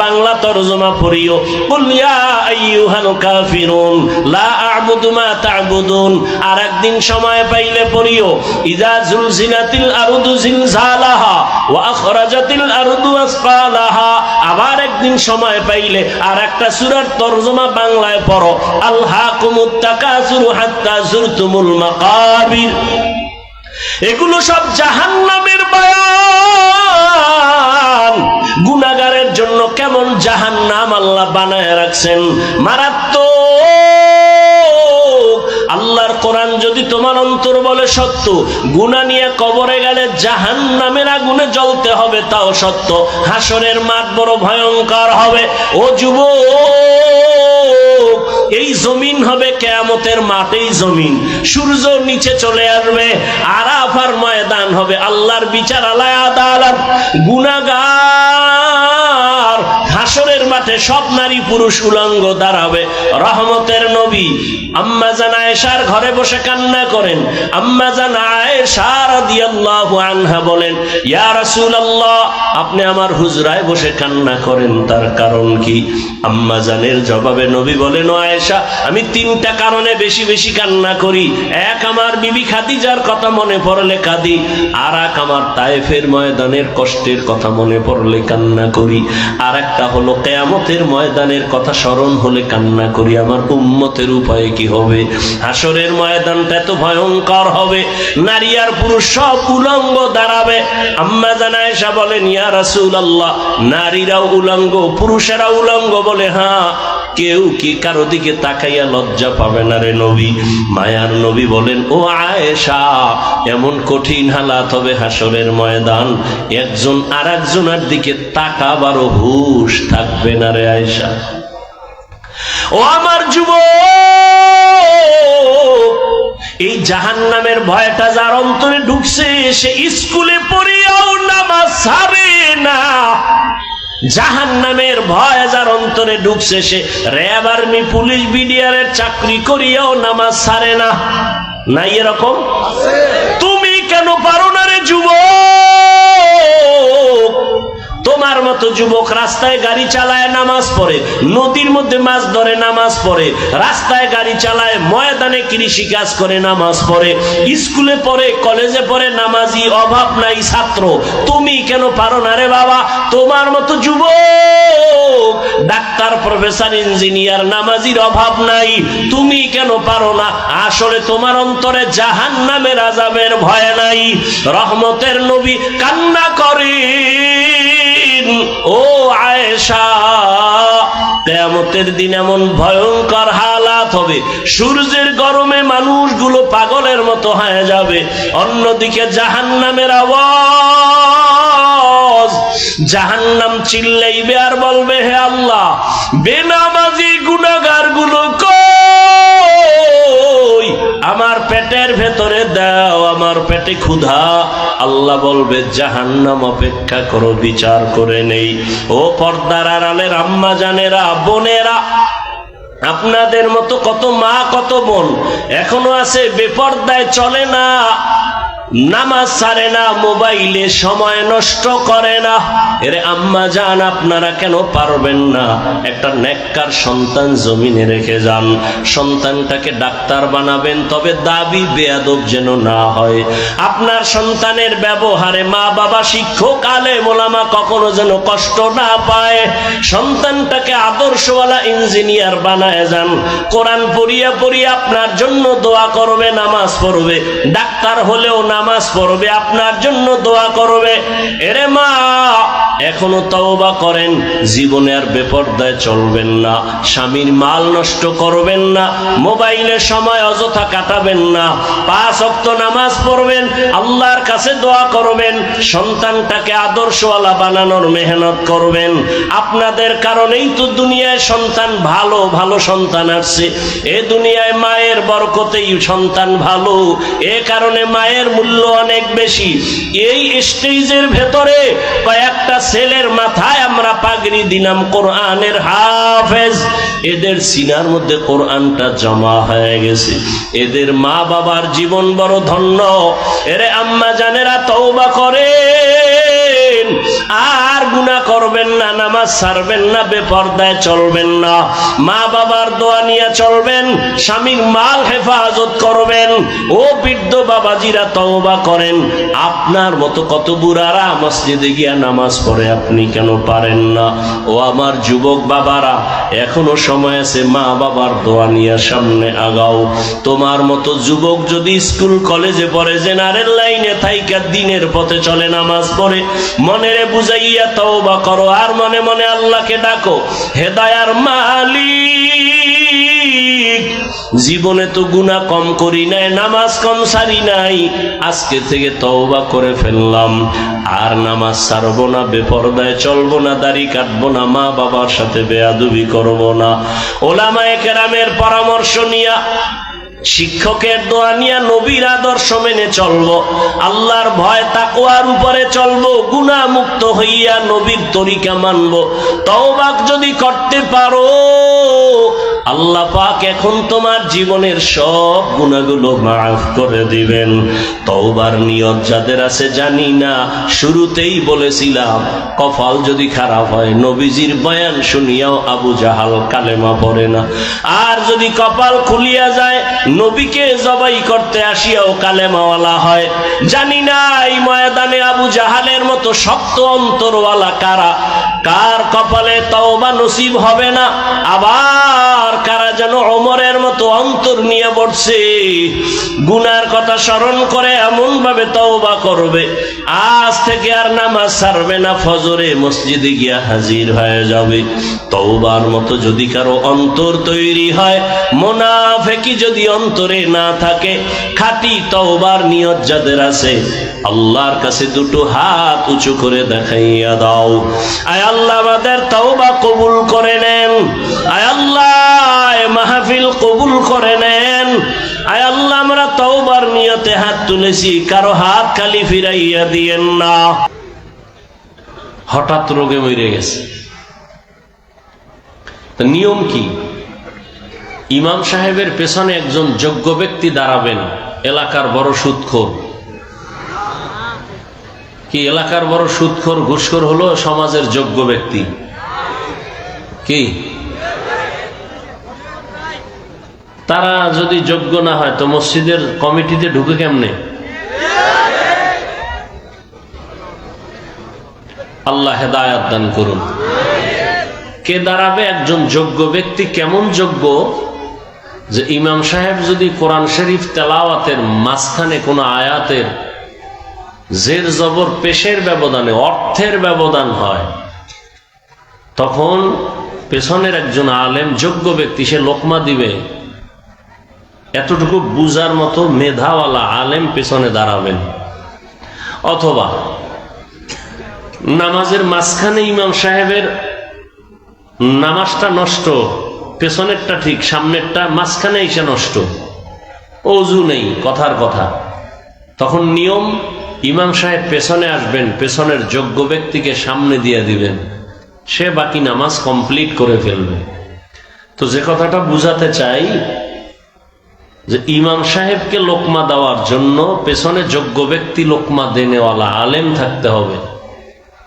বাংলা তরজমা পড়িও, কুল ইয়া আইয়ুহাল কাফিরুন লা আ'বুদু মা তা'বুদুন। আর একদিন সময় পাইলে পড়িও, ইযা জুলজিলাতিল আরদু জিলজালাহা ওয়া আখরাজাতিল আরদু আসকালাহা। আবার একদিন সময় পাইলে আর একটা সূরার তরজমা বাংলায় পড়ো, আলহাকুমুত তাকাসুরু হাত্তা যুরতুমুল মাকাবির। এগুলো সব জাহান্নামের বয়ান। গুনাহগারের জন্য কেমন জাহান্নাম আল্লাহ বানায় রাখছেন, মারাত্মক। আল্লাহর কোরআন যদি তোমার অন্তর বলে সত্য, গুনাহ নিয়ে কবরে গেলে জাহান্নামের আগুনে জ্বলতে হবে তাও সত্য, হাসরের মাঠ বড় ভয়ঙ্কর হবে। ও যুবক, এই জমিন হবে কিয়ামতের মাঠ, এই জমিন সূর্য নিচে চলে আসবে, আরাফার ময়দান হবে, আল্লাহর বিচার আলায় আদালত। গুনাহগার হাসরের মাঠে সব নারী পুরুষ উলঙ্গ দাঁড়াবে। রহমতের নবী আম্মা জান আয়েশার ঘরে বসে কান্না করেন। আম্মা জান আয়েশা রাদিয়াল্লাহু আনহা বলেন, ইয়া রাসূলুল্লাহ, আপনি আমার হুজরায় বসে কান্না করেন, তার কারণ কি? আম্মা জানের জবাবে নবী বলেন, ও আয়েশা, আমি তিনটা কারণে বেশি বেশি কান্না করি। এক, আমার বিবি খাদিজার কথা মনে পড়লে কাঁদি। আর এক, আমার তায়েফের ময়দানের কষ্টের কথা মনে পড়লে কান্না করি। আর একটা হলো কিয়ামতের ময়দানের কথা স্মরণ হলে কান্না করি। আমার উম্মতের উপায় কি হবে? হাসরের ময়দানটা এত ভয়ঙ্কর হবে, নারী আর পুরুষ সব উলঙ্গ দাঁড়াবে। আম্মা জান আয়েশা বলেন, ইয়া রাসূলুল্লাহ, নারীরাও উলঙ্গ পুরুষেরাও উলঙ্গ? বলে, হ্যাঁ। কেউ কি কারো দিকে তাকাইয়া লজ্জা পাবে না রে নবী? মায়ার নবী বলেন, ও আয়েশা, এমন কঠিন হালাত হবে হাসরের ময়দান, একজন আর একজনের দিকে তাকাবারও হুঁশ থাকবে না রে আয়েশা। ও আমার যুবক, এই জাহান্নামের ভয়টা যার অন্তরে ঢুকছে, সে স্কুলে পড়িয়াও নামাজ ছাড়ে না। জাহান্নামের ভয় যার অন্তরে ঢুকছে, সে র্যাব, আর্মি, পুলিশ, বিডিআরের চাকরি করিয়াও নামাজ ছাড়ে না। নাই এরকম? তুমি কেন পারো না রে যুবক? তোমার মতো যুবক রাস্তায় গাড়ি চালায় নামাজ পড়ে, নদীর মধ্যে মাছ ধরে নামাজ পড়ে, রাস্তায় গাড়ি চালায়, ময়দানে কৃষি কাজ করে নামাজ পড়ে, স্কুলে পড়ে, কলেজে পড়ে, নামাজি অভাব নাই ছাত্র। তুমি কেন পারো না রে বাবা? তোমার মতো যুবক ডাক্তার, প্রফেসর, ইঞ্জিনিয়ার, নামাজির অভাব নাই। তুমি কেন পারো না? আসলে তোমার অন্তরে জাহান্নামের আযাবের ভয় নাই। রহমতের নবী কান্না করেন, ও আয়েশা, কিয়ামতের দিন এমন ভয়ঙ্কর হালাত হবে, সূর্যের গরমে মানুষগুলো পাগলের মতো হয়ে যাবে। অন্যদিকে জাহান্নামের আওয়াজ জাহান্নাম চিল্লাইবে আর বলবে, হে আল্লাহ, বেনামাজি গুনাহগার গুলো কই? আমার পেটের ভেতরে দাও, আমার পেটে ক্ষুধা। আল্লাহ বলবে, জাহান্নাম অপেক্ষা করো, বিচার করে নেই। ও পর্দার আড়ালের আম্মা জানেরা, বোনেরা, আপনাদের মতো কত মা কত বোন এখনো আছে বেপর্দায় চলে না, নামাজ ছাড়ে না, মোবাইলে সময় নষ্ট করে না। এরে আম্মা জান, আপনারা কেন পারবেন না? একটা নেককার সন্তান জমিনে রেখে যান, সন্তানটাকে ডাক্তার বানাবেন, তবে দাবি বেয়াদব যেন না হয়। আপনার সন্তানের ব্যবহারে মা বাবা, শিক্ষক, আলেম ওলামা কখনো যেন কষ্ট না পায়। সন্তানটাকে আদর্শওয়ালা ইঞ্জিনিয়ার বানায় যান, কোরআন পড়িয়া পড়িয়া আপনার জন্য দোয়া করবে, নামাজ পড়বে, ডাক্তার হলেও নামাজ পড়বে, আপনার জন্য দোয়া করবে। এরে মা, এখনো তওবা করেন, জীবনে আর বেপরদায় চলবেন না, স্বামীর মাল নষ্ট করবেন না, মোবাইলে সময় অযথা কাটাবেন না, 5 ওয়াক্ত নামাজ পড়বেন, আল্লাহর কাছে দোয়া করবেন, সন্তানটাকে আদর্শওয়ালা বানানোর মেহনত করবেন। আপনাদের কারণেই তো দুনিয়ায় সন্তান ভালো ভালো সন্তান আসছে। এ দুনিয়ায় মায়ের বরকতেই সন্তান ভালো, এ কারণে মায়ের মূল্য অনেক বেশি। এই স্টেজের ভেতরে কয়েকটা ছেলের মাথায় আমরা পাগড়ি দিলাম, কোরআনের হাফেজ। এদের সিনার মধ্যে কোরআনটা জমা হয়ে গেছে, এদের মা বাবার জীবন বড় ধন্য। এরে আম্মা জানেরা, তওবা করেন, আর গুনাহ করবেন না, নামাজ ছাড়বেন না, বেপরদায় চলবেন না, মা বাবার দোয়া নিয়ে চলবেন, স্বামীর মাল হেফাজত করবেন। ও বৃদ্ধ বাবাজিরা, তওবা করেন। আপনার মতো কত বুড়ারা মসজিদে গিয়া নামাজ পড়ে, আপনি কেন পারেন না? ও আমার যুবক বাবারা, এখনো সময় আছে, মা বাবার দোয়া নিয়ে সামনে আগাও। তোমার মতো যুবক যদি স্কুল কলেজে পড়ে, জেনারেল লাইনে থাইকা দিনের পথে চলে, নামাজ পড়ে, মনেরে বুঝাইয়া তওবা করো, আর মনে মনে আল্লাহকে ডাকো, হেদায়ার মালিক, জীবনে তো গুনাহ কম করি নাই, নামাজ কম সারি নাই, আজকে থেকে তওবা করে ফেললাম, আর নামাজ ছাড়বো না, বেপরদায় চলবো না, দাড়ি কাটবো না, মা বাবার সাথে বেয়াদবি করবো না। ওলামায়ে কেরামের পরামর্শ নিয়া, শিক্ষকের দোয়া নিয়া, নবীর আদর্শ মেনে চলবো, আল্লাহর ভয় তাকওয়ার উপরে চলবো, গুনাহ মুক্ত হইয়া নবীর তরিকা মানবো। তওবা যদি করতে পারো, আল্লাহ পাক এখন তোমার জীবনের সব গুনাহগুলো মাফ করে দিবেন। তওবার নিয়ত যাদের আছে জানি না, শুরুতেই বলেছিলাম, কপাল যদি খারাপ হয়, নবীজির বয়ান শুনিয়াও আবু জাহাল কালেমা পড়ে না, আর যদি কপাল খুলিয়া যায়, নবীকে জবাই করতে আসিয়াও কালেমাওয়ালা হয়। জানি না এই ময়দানে আবু জাহালের মতো শক্ত অন্তরওয়ালা কারা, কার কপালে তওবা নসিব হবে না, আবার কারা যেন ওমরের মতো অন্তর নিয়ে বসছে, গুনার কথা স্মরণ করে এমন ভাবে তওবা করবে, আজ থেকে আর নামাজ ছাড়বে না, ফজরে মসজিদে গিয়া হাজির হয়ে যাবে। তওবার মতো যদি কারো অন্তর তৈরি হয়, মুনাফিকি যদি অন্তরে না থাকে, খাঁটি তওবার নিয়ত যাদের আছে, আল্লাহর কাছে দুটো হাত উঁচু করে দেখাইয়া দাও, আয় আল্লাহ আমাদের তওবা কবুল করে নেন, আয় আল্লাহ মাহফিল কবুল করে নেন, আয় আল্লাহ আমরা তওবার নিয়তে হাত তুলেছি, কারো হাত খালি ফিরাইয়া দিয়েন না। হঠাৎ রোগে মরে গেছে, তো নিয়ম কি? ইমাম সাহেবের পেছনে একজন যোগ্য ব্যক্তি দাঁড়াবেন, এলাকার বড় সুদখোর। কি এলাকার বড় সুদখোর ঘুষখোর হলো সমাজের যোগ্য ব্যক্তি? কি তারা যদি যোগ্য না হয় তো মসজিদের কমিটিতে ঢুকে কেমনে? আল্লাহ হেদায়েত দান করুন। কে দাঁড়াবে? একজন যোগ্য ব্যক্তি। কেমন যোগ্য? যে ইমাম সাহেব যদি কোরআন শরীফ তেলাওয়াতের মাঝখানে কোনো আয়াতের জের জবর পেশের ব্যবধানে, অর্থের ব্যবধান হয়, তখন পেছনের একজন আলেম যোগ্য ব্যক্তি সে লোকমা দিবে, এতটুকু বুঝার মতো মেধাওয়ালা আলেম পেছনে দাঁড়াবেন। অথবা নামাজের মাঝখানে ইমাম সাহেবের নামাজটা নষ্ট, পেছনেরটা ঠিক, সামনেরটা মাঝখানে এসে নষ্ট, ওযু নেই, কথার কথা। তখন নিয়ম, ইমাম সাহেব পেছনে আসবেন, পেছনের যোগ্য ব্যক্তিকে সামনে দিয়ে দিবেন, সে বাকি নামাজ কমপ্লিট করে ফেলবে। তো যে কথাটা বুঝাতে চাই যে ইমাম সাহেবকে লোকমা দেওয়ার জন্য পেছনে যোগ্য ব্যক্তি লোকমা দেনেওয়ালা আলেম থাকতে হবে,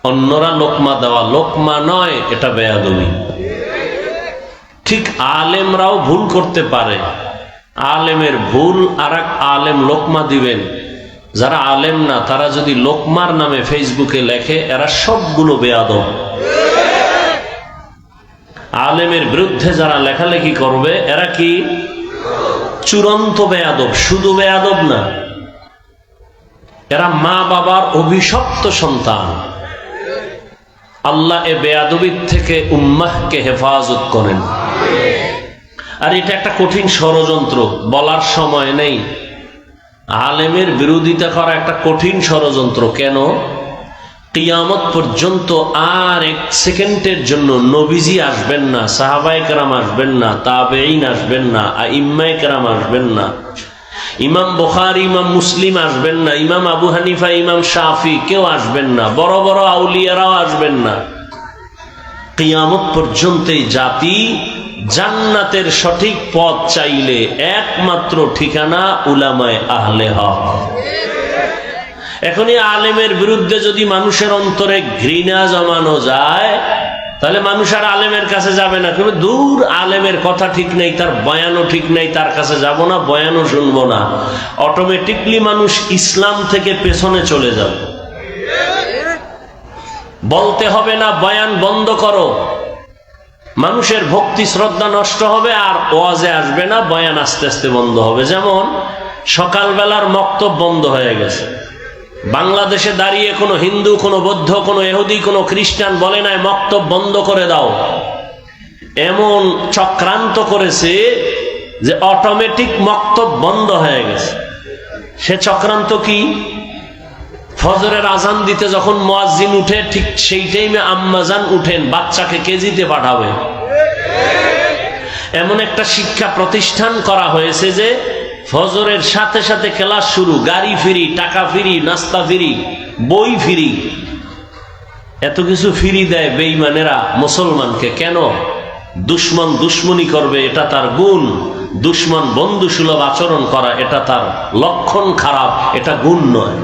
অন্যরা লোকমা দেওয়া লোকমা নয়, এটা বেয়াদবি। ঠিক আলেমরাও ভুল করতে পারে, আলেমের ভুল আর এক আলেম লোকমা দিবেন, যারা আলেম না তারা যদি লোকমার নামে ফেসবুকে লেখে, এরা সবগুলো বেয়াদব। আলেমের বিরুদ্ধে যারা লেখালেখি করবে এরা কি চূড়ান্ত বেয়াদব, শুধু বেয়াদব না, এরা মা বাবার অভিশপ্ত সন্তান। আল্লাহ এ বেয়াদবির থেকে উম্মাহকে হেফাজত করেন। আর এটা একটা কঠিন ষড়যন্ত্র, বলার সময় নেই। আলেমের বিরোধিতা করা একটা কঠিন ষড়যন্ত্র। কেন? কিয়ামত পর্যন্ত আর এক সেকেন্ডের জন্য নবীজি আসবেন না, সাহাবায়ে কেরাম আসবেন না, তাবেঈন আসবেন না, আইম্মায়ে কেরাম আসবেন না, ইমাম বুখারী, ইমাম মুসলিম আসবেন না, ইমাম আবু হানিফা, ইমাম শাফি কেউ আসবেন না, বড় বড় আউলিয়ারাও আসবেন না। কিয়ামত পর্যন্ত এই জাতি জান্নাতের সঠিক পথ চাইলে একমাত্র ঠিকানা উলামায়ে আহলে হক। এখনই আলেমের বিরুদ্ধে যদি মানুষের অন্তরে ঘৃণা জমানো যায়, তাহলে মানুষ আর আলেমের কাছে যাবে না, কিন্তু দূর, আলেমের কথা ঠিক নেই, তার বয়ানও ঠিক নেই, তার কাছে যাব না, বয়ানও শুনবো না। অটোমেটিকলি মানুষ ইসলাম থেকে পেছনে চলে যাবে। বলতে হবে না বয়ান বন্ধ করো, মানুষের ভক্তি শ্রদ্ধা নষ্ট হবে, আর ওয়াজে আসবে না, বয়ান আস্তে আস্তে বন্ধ হবে। যেমন সকালবেলার মক্তব বন্ধ হয়ে গেছে, বাংলাদেশে দাঁড়িয়ে কোনো হিন্দু, কোনো বৌদ্ধ, কোনো ইহুদি, কোনো খ্রিস্টান বলে নাই মক্তব বন্ধ করে দাও। এমন চক্রান্ত করেছে যে অটোমেটিক মক্তব বন্ধ হয়ে গেছে। সে চক্রান্ত কি? ফজরের আজান দিতে যখন মুয়াজ্জিন উঠে, ঠিক সেই টাইমে আম্মাজান উঠেন, বাচ্চাকে কেজিতে পাঠাবে। এমন একটা শিক্ষা প্রতিষ্ঠান করা হয়েছে যে ফজরের সাথে সাথে ক্লাস শুরু, গাড়ি ফ্রি, টাকা ফ্রি, নাস্তা ফ্রি, বই ফ্রি, এত কিছু ফ্রি দেয় বেঈমানেরা মুসলমানকে। কেন? দুশ্মন দুশ্মনী করবে, এটা তার গুণ। দুশ্মন বন্ধু সুলভ আচরণ করা, এটা তার লক্ষণ খারাপ, এটা গুণ নয়।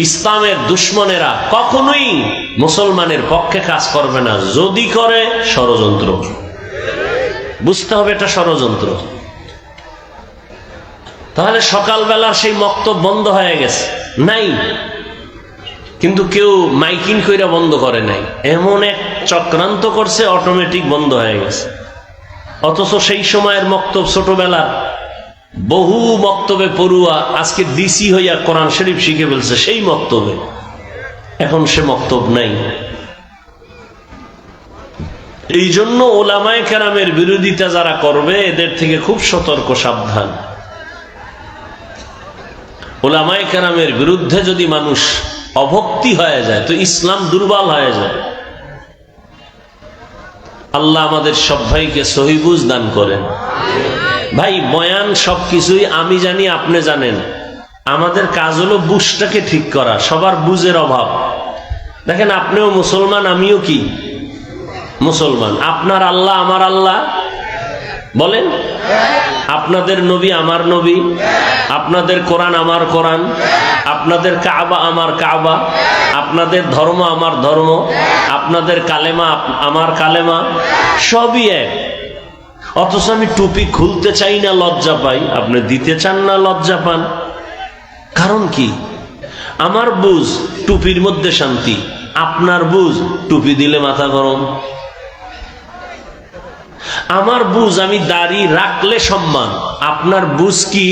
ইসলামের দুশ্মনেরা কখনোই মুসলমানের পক্ষে কাজ করবে না, যদি করে ষড়যন্ত্র। বুঝতে হবে এটা ষড়যন্ত্র। তাহলে সকালবেলার সেই মক্তব বন্ধ হয়ে গেছে, নাই, কিন্তু কেউ মাইকিং কইরা বন্ধ করে নাই, এমন এক চক্রান্ত করছে, অটোমেটিক বন্ধ হয়ে গেছে। অথচ সেই সময়ের মক্তব, ছোটবেলার বহু মক্তবে পড়ুয়া আজকে ডিসি হইয়া কোরআন শরীফ শিখে ফেলছে সেই মক্তবে, এখন সে মক্তব নাই। এই জন্য উলামায়ে কেরামের বিরোধিতা যারা করবে, এদের থেকে খুব সতর্ক, সাবধান। উলামায়ে কেরামের বিরুদ্ধে যদি মানুষ অভক্তি হয়ে যায়, তো ইসলাম দুর্বল হয়ে যায়। আল্লাহ আমাদের সব ভাইকে সহি বুঝ দান করেন। ভাই, বয়ান সবকিছুই আমি জানি, আপনি জানেন, আমাদের কাজ হলো বুঝটাকে ঠিক করা। সবার বুঝের অভাব। দেখেন, আপনিও মুসলমান, আমিও কি মুসলমান। আপনার আল্লাহ আমার আল্লাহ বলেন, আপনাদের নবী আমার নবী, আপনাদের কোরআন আমার কোরআন, আপনাদের কাবা আমার কাবা, আপনাদের ধর্ম আমার ধর্ম, আপনাদের কালেমা আমার কালেমা, সবই এক। অথচ আমি টুপি খুলতে চাই না, লজ্জা পাই, আপনি দিতে চান না, লজ্জা পান। কারণ কি? আমার বুঝ টুপির মধ্যে শান্তি, আপনার বুঝ টুপি দিলে মাথা গরম। আমার বুঝ আমি দাড়ি রাখলে সম্মান, আপনার বুঝ কি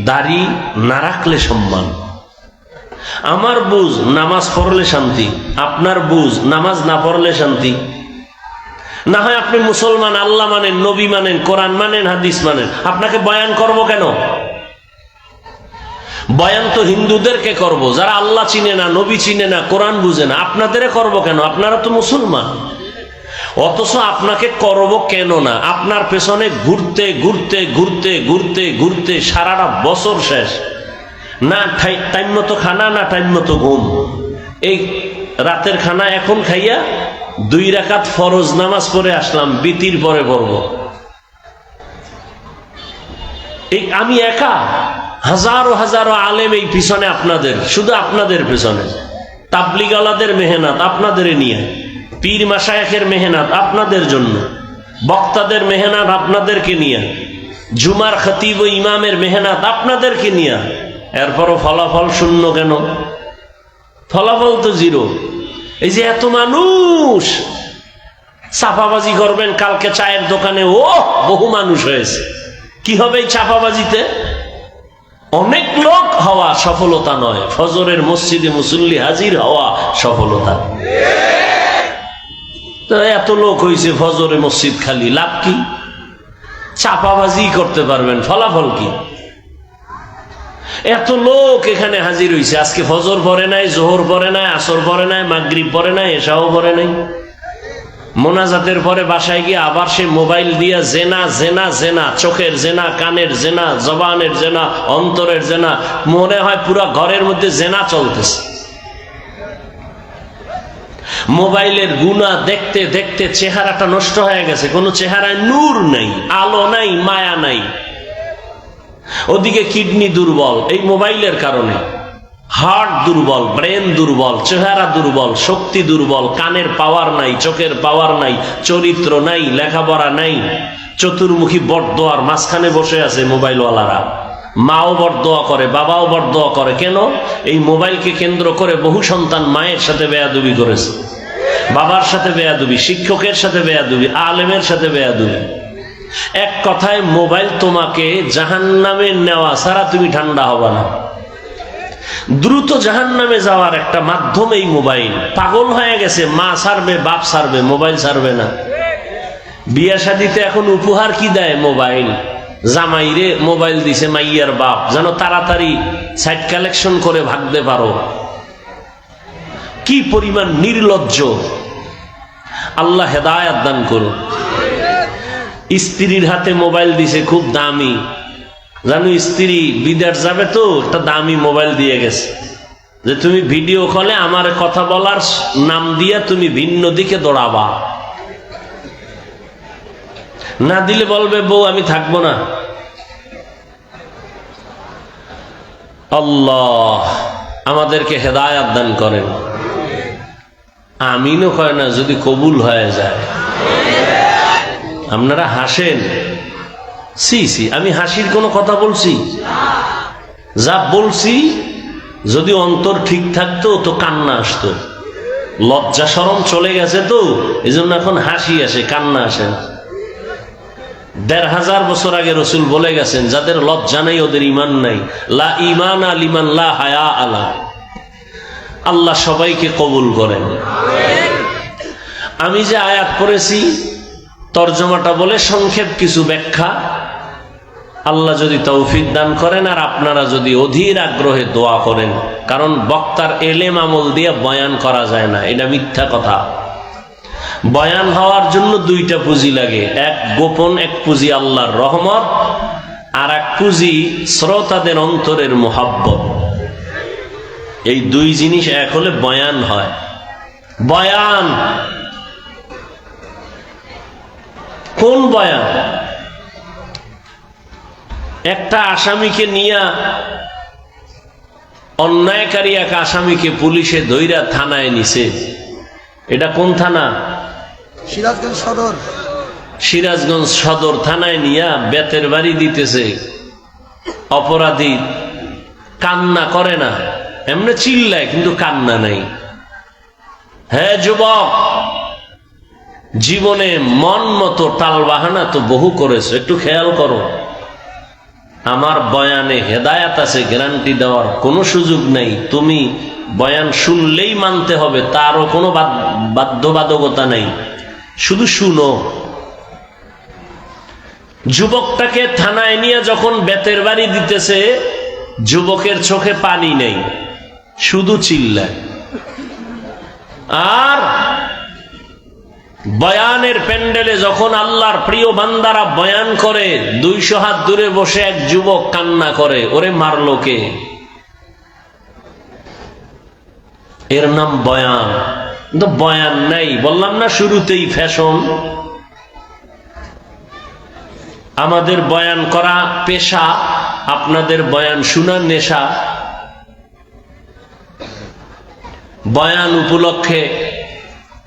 দাড়ি না রাখলে সম্মান। আমার বুঝ নামাজ পড়লে শান্তি, আপনার বুঝ নামাজ না পড়লে শান্তি। না হয় আপনি মুসলমান, আল্লাহ মানেন, নবী মানেন, কোরআন মানেন, হাদিস মানেন, আপনাকে বয়ান করব কেন? বয়ান তো হিন্দুদেরকে করব, যারা আল্লাহ চিনে না, নবী চিনে না, কোরআন বুঝে না। আপনাদের করব কেন? আপনারা তো মুসলমান। অথচ আপনাকে করব কেন না? আপনার পেছনে ঘুরতে ঘুরতে ঘুরতে ঘুরতে ঘুরতে সারাটা বছর শেষ। না টাইম মতো খানা, না টাইম মতো ঘুম। এই রাতের খানা এখন খাইয়া 2 রাকাত ফরজ নামাজ পড়ে আসলাম, বিতির পরে পড়ব। এই আমি একা, হাজারো হাজারো আলেম এই পিছনে আপনাদের, শুধু আপনাদের পিছনে। তাবলিগালাদের মেহনত আপনাদের নিয়ে, পীর মাশায়েখের মেহনত আপনাদের জন্য, বক্তাদের মেহনত আপনাদেরকে নিয়ে, জুমার খতিব ও ইমামের মেহনত আপনাদেরকে নিয়ে। এরপরও ফলাফল শূন্য কেন? ফলাফল তো জিরো। এই যে এত মানুষ চাপাবাজি করবেন কালকে চায়ের দোকানে, ও বহু মানুষ হয়েছে। কি হবে এই চাপাবাজিতে? অনেক লোক হওয়া সফলতা নয়, ফজরের মসজিদে মুসল্লি হাজির হওয়া সফলতা। তো এত লোক হয়েছে ফজরে মসজিদ খালি, লাভ কি? চাপাবাজি করতে পারবেন, ফলাফল কি? এত লোক এখানে হাজির হয়েছে, আজকে ফজর পড়ে নাই, জোহর পড়ে নাই, আসর পড়ে নাই, মাগরিব পড়ে নাই, এশাও পড়ে নাই। মোনাজাতের পরে বাসায় গিয়ে আবার সে মোবাইল দিয়া জেনা জেনা জেনা, চোখের জেনা, কানের জেনা, জবানের জেনা, অন্তরের জেনা। মনে হয় পুরো ঘরের মধ্যে জেনা চলতেছে। মোবাইলের গুনাহ দেখতে দেখতে চেহারাটা নষ্ট হয়ে গেছে, কোনো চেহারায় নূর নাই, আলো নাই, মায়া নাই। ওদিকে কিডনি দুর্বল এই মোবাইলের কারণে, হার্ট দুর্বল, ব্রেন দুর্বল, চেহারা দুর্বল, শক্তি দুর্বল, কানের পাওয়ার নাই, চোখের পাওয়ার নাই, চরিত্র নাই, লেখাপড়া নাই। চতুর্মুখী বটদোয়ার মাঝখানে বসে আছে মোবাইলওয়ালারা। মাও বটদোয়া করে, বাবাও বটদোয়া করে। কেন? এই মোবাইলকে কেন্দ্র করে বহু সন্তান মায়ের সাথে বেয়াদবি করেছে, বাবার সাথে বেয়াদবি, শিক্ষকের সাথে বেয়াদবি, আলেমের সাথে বেয়াদবি। এক কথায় মোবাইল তোমাকে জাহান্নামে নেওয়া ছাড়া তুমি ঠান্ডা হবে না। দ্রুত জাহান্নামে যাওয়ার একটা মাধ্যম এই মোবাইল। পাগল হয়ে গেছে, মা ছাড়বে, বাপ ছাড়বে, মোবাইল ছাড়বে না। বিয়া শাদিতে এখন উপহার কি দেয়? মোবাইল। জামাইরে মোবাইল দিছে মাইয়ার বাপ, যেন তাড়াতাড়ি সাইট কালেকশন করে ভাগতে পারো। কি পরিমাণ নির্লজ্জ! আল্লাহ হেদায়েত দান করুন। স্ত্রীর হাতে মোবাইল দিছে, খুব দামি। জানো স্ত্রী বিদেশ যাবে তো একটা দামি মোবাইল দিয়ে গেছে, যে তুমি ভিডিও কলে আমার কথা বলার নাম দিয়া তুমি ভিন্ন দিকে দৌড়াবা। না দিলে বলবে বউ আমি থাকবো না। আল্লাহ আমাদেরকে হেদায়েত দান করেন। আমিনও কয় না, যদি কবুল হয়ে যায়। আপনারা হাসেন, সি সি, আমি হাসির কোনো কথা বলছি? যা বলছি যদি অন্তর ঠিক থাকতো তো কান্না আসতো। লজ্জা শরম চলে গেছে তো এজন্য এখন হাসি আসে, কান্না আসে না। ১৫০০ বছর আগে রসুল বলে গেছেন, যাদের লজ্জা নাই ওদের ঈমান নাই। লা ঈমান লিমান লা হায়া আলা। আল্লাহ সবাইকে কবুল করেন। আমি যে আয়াত পড়েছি তর্জমাটা বলে সংক্ষেপ কিছু ব্যাখ্যা, আল্লাহ যদি তৌফিক দান করেন আর আপনারা যদি অধীর আগ্রহে দোয়া করেন। কারণ বক্তার এলেম আমল দিয়ে বয়ান করা যায় না, এটা মিথ্যা কথা। বয়ান হওয়ার জন্য 2টা পুঁজি লাগে, এক গোপন, এক পুঁজি আল্লাহর রহমত, আর এক পুঁজি শ্রোতাদের অন্তরের মোহাব্বত। এই 2 জিনিস এক হলে বয়ান হয়। বয়ান কোন বয়ান? একটা আসামিকে নিয়ে, অন্যায়কারী এক আসামিকে পুলিশে ধইরা থানায় নিছে। এটা কোন থানা? সিরাজগঞ্জ সদর। সিরাজগঞ্জ সদর থানায় নিয়া বেতের বাড়ি দিতেছে। অপরাধী কান্না করে না, এমনি চিল্লায় কিন্তু কান্না নাই। হ্যাঁ যুবক, জীবনে মন মতো টাল বাহানা তো বহু করেছো, একটু খেয়াল করো। আমার বয়ানে হেদায়াত আছে, গ্যারান্টি দেওয়ার কোনো সুযোগ নাই। তুমি বয়ান শুনলেই মানতে হবে, তারও কোনো বাধ্যবাধকতা নাই, শুধু শুনো। যুবকটাকে থানায় নিয়ে যখন বেতের বাড়ি দিতেছে, যুবকের চোখে পানি নেই, শুধু চিল্লায়। আর বয়ানের প্যান্ডেলে যখন আল্লাহর প্রিয় বান্দারা বয়ান করে, 200 হাত দূরে বসে এক যুবক কান্না করে, ওরে মারলো কে? এর নাম বয়ান। কিন্তু বয়ান নাই, বললাম না শুরুতেই ফ্যাশন। আমাদের বয়ান করা পেশা, আপনাদের বয়ান শোনার নেশা। বয়ান উপলক্ষে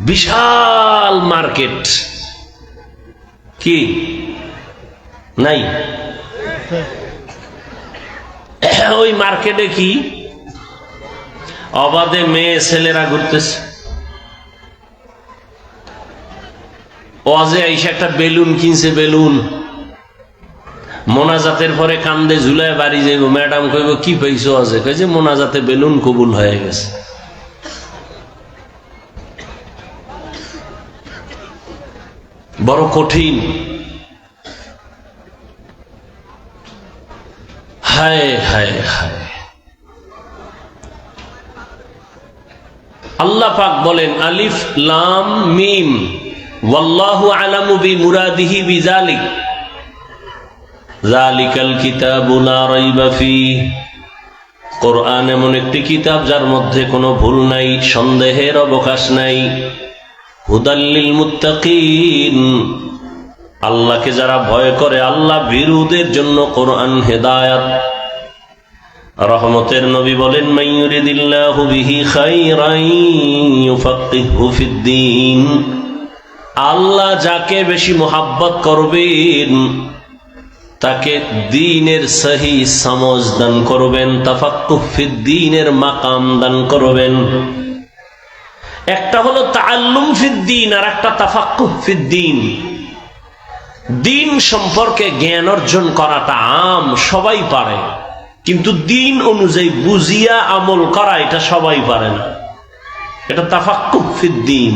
বিশাল মার্কেট, কি নাই? ওই মার্কেটে কি অবাধে মেয়ে ছেলেরা ঘুরতেছে। ওয়াজে আইসা একটা বেলুন কিনছে, বেলুন মোনাজাতের পরে কান্দে ঝুলায় বাড়ি যাইব। ম্যাডাম কইব কি পাইছো? আছে কইছে মোনাজাতে বেলুন কবুল হয়ে গেছে। বড় কঠিন। হায় হায় হায়। আল্লাহ পাক বলেন আলিফ লাম মিম ওয়াল্লাহু আলামু বিমুরাদিহি বিযালিক যালিকাল কিতাবু লা রাইবা ফীহ। কোরআন এমন একটি কিতাব যার মধ্যে কোনো ভুল নাই, সন্দেহের অবকাশ নাই। হুদাল লিল মুত্তাকিন, আল্লাহকে যারা ভয় করে, আল্লাহ ভীরুদের জন্য কোরআন হেদায়াত। রহমতের নবী বলেন মাইয়ুরিদিল্লাহু বিহি খাইরান ইউফাক্কিহু ফিদ্দীন। আল্লাহ যাকে বেশি মোহাব্বত করবেন তাকে দ্বীনের সহি সমঝ দান করবেন, তাফাক্কুহ ফিদ্দীনের মাকাম দান করবেন। একটা হলো তাআল্লুম ফিদ্দীন আর একটা তাফাক্কুহ ফিদ্দীন। দ্বীন সম্পর্কে জ্ঞান অর্জন করাটা আম, সবাই পারে, কিন্তু দ্বীন অনুযায়ী বুঝিয়া আমল করা এটা সবাই পারে না। এটা তাফাক্কুহ ফিদ্দীন।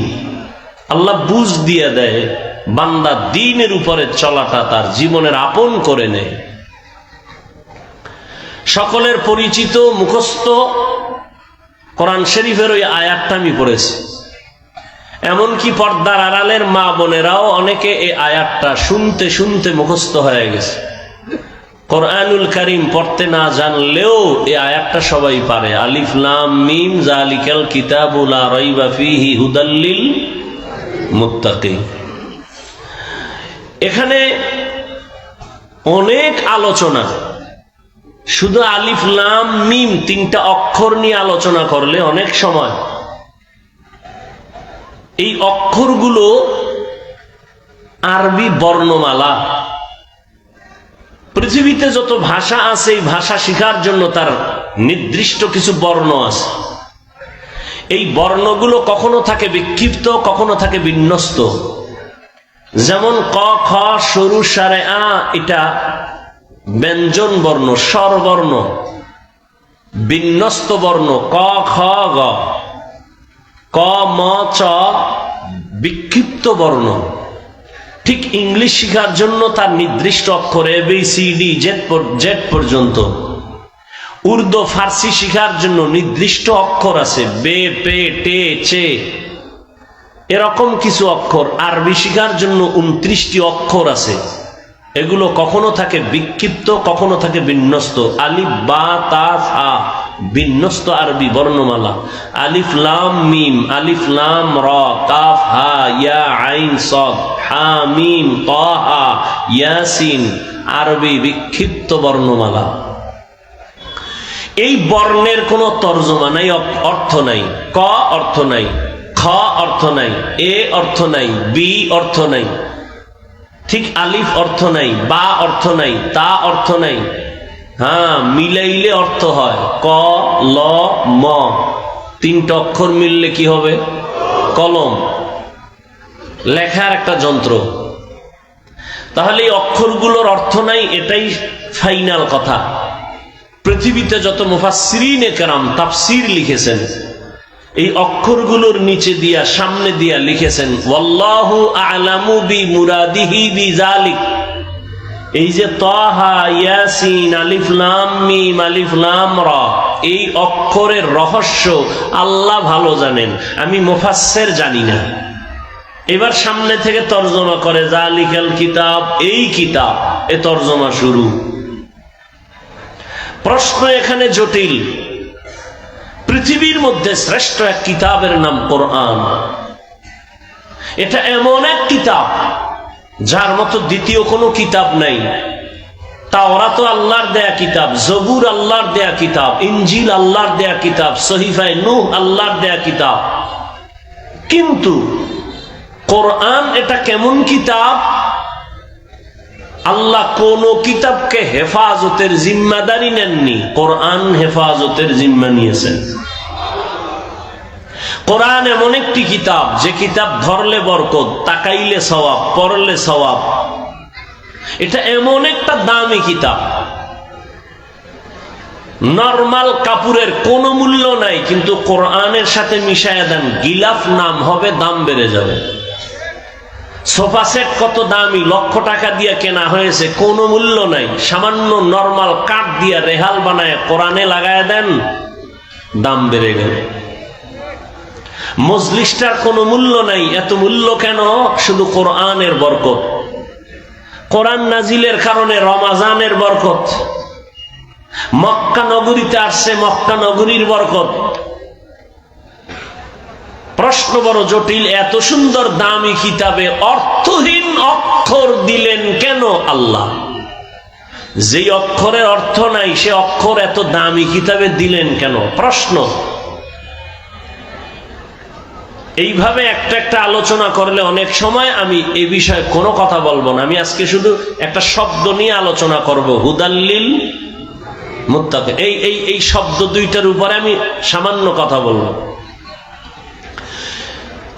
আল্লাহ বুঝ দিয়ে দেয়, বান্দা দ্বীনের উপরে চলাটা তার জীবনের আপন করে নেয়। সকলের পরিচিত মুখস্থ কোরআন শরীফের ওই আয়াতটা আমি পড়েছি। এমনকি পর্দার আড়ালের মা বোনেরাও অনেকে এই আয়াতটা শুনতে শুনতে মুখস্থ হয়ে গেছে। কোরআনুল কারীম পড়তে না জানলেও এই আয়াতটা সবাই পারে। আলিফ লাম মিম যালিকাল কিতাবু লা রাইবা ফীহি হুদাল লিল মুত্তাকিন। এখানে অনেক আলোচনা, শুধু আলিফ লাম মিম 3টা অক্ষর নিয়ে আলোচনা করলে অনেক সময়। এই অক্ষরগুলো আরবি বর্ণমালা। পৃথিবীতে যত ভাষা আছে এই ভাষা শেখার জন্য তার নির্দিষ্ট কিছু বর্ণ আছে। এই বর্ণগুলো কখনো থাকে বিক্ষিপ্ত, কখনো থাকে বিন্যস্ত। যেমন ক খ সরু সারে আ, এটা ব্যঞ্জন বর্ণ, স্বরবর্ণ। বিন্যস্ত বর্ণ ক খ গ, ক ম চ বিক্ষিপ্ত বর্ণ। ঠিক ইংলিশ শেখার জন্য তার নির্দিষ্ট অক্ষর A B C D Z পর্যন্ত। উর্দু ফার্সি শেখার জন্য নির্দিষ্ট অক্ষর আছে, বে পে টে চে, এরকম কিছু অক্ষর। আরবি শেখার জন্য 29টি অক্ষর আছে। এগুলো কখনো থাকে বিক্ষিপ্ত, কখনো থাকে বিন্যস্ত। আলিফ বা তা সা বিন্যস্ত আরবি বর্ণমালা। আলিফ লাম মিম, আলিফ লাম র, কাফ হা ইয়া আইন সাদ, হা মিম তাহা ইয়াসিন আরবি বিক্ষিপ্ত বর্ণমালা। এই বর্ণের কোনো তর্জমা নাই, অর্থ নাই। ক অর্থ নাই, খ অর্থ নাই, এ অর্থ নাই, বি অর্থ নাই, ঠিক আলিফ অর্থ নাই, বা অর্থ নাই, তা অর্থ নাই। হ্যাঁ, মিলাইলে অর্থ হয়। ক ল ম 3টা অক্ষর মিললে কি হবে? কলম, লেখার একটা যন্ত্র। তাহলে এই অক্ষরগুলোর অর্থ নাই, এটাই ফাইনাল কথা। পৃথিবীতে যত মুফাসসিরিনে কেরাম তাফসীর লিখেছেন, এই অক্ষরগুলোর নিচে দিয়া সামনে দিয়া লিখেছেন ওয়াল্লাহু আ'লামু বিমুরাদিহি বিযালিক। এই যে তাহা, ইয়াসিন, আলিফ লাম মিম, আলিফ লাম রা, এই অক্ষরের রহস্য আল্লাহ ভালো জানেন, আমি মুফাসসির জানি না। এবার সামনে থেকে তর্জমা করে জালিকাল কিতাব, এই কিতাব, এ তর্জমা শুরু। প্রশ্ন এখানে জটিল। পৃথিবীর মধ্যে শ্রেষ্ঠ এক কিতাবের নাম কোরআন। এটা এমন এক কিতাব যার মতো দ্বিতীয় কোনো কিতাব নাই। তাওরাত আল্লাহর দেয়া কিতাব, জবুর আল্লাহর দেয়া কিতাব, ইনজিল আল্লাহর দেয়া কিতাব, সহিফায়ে নূহ আল্লাহর দেয়া কিতাব। কিন্তু কোরআন এটা কেমন কিতাব? আল্লাহ কোন কিতাবকে হেফাজতের জিম্মাদারি নেননি, কোরআন হেফাজতের জিম্মা নিয়েছেন। কোরআন এমন একটি কিতাব যে কিতাব ধরলে বরকত, তাকাইলে সওয়াব, পড়লে সওয়াব। এটা এমন একটা দামি কিতাব, নরমাল কাপড়ের কোনো মূল্য নাই, কিন্তু কোরআনের সাথে মিশায়া দেন, গিলাফ নাম হবে, দাম বেড়ে যাবে। সোফা সেট কত দামি, লক্ষ টাকা দিয়ে কেনা হয়েছে, কোনো মূল্য নাই। সামান্য নরমাল কাঠ দিয়ে রেহাল বানায় কোরআনে লাগায় দেন, দাম বেড়ে গেল। মজলিসটার কোনো মূল্য নাই, এত মূল্য কেন? শুধু কোরআনের বরকত। কোরআন নাজিলের কারণে রমাজানের বরকত। মক্কা নগরীতে আসছে, মক্কা নগরীর বরকত। প্রশ্ন বড় জটিল, এত সুন্দর দামি কিতাবে অর্থহীন অক্ষর দিলেন কেন আল্লাহ? যেই অক্ষরের অর্থ নাই সে অক্ষর এত দামি কিতাবে দিলেন কেন? প্রশ্ন। এইভাবে একটা একটা আলোচনা করলে অনেক সময় আমি এই বিষয়ে কোনো কথা বলবো না। আমি আজকে শুধু একটা শব্দ নিয়ে আলোচনা করব, হুদাল্লিল মুত্তাকিন। এই শব্দ দুইটার উপরে আমি সামান্য কথা বলবো।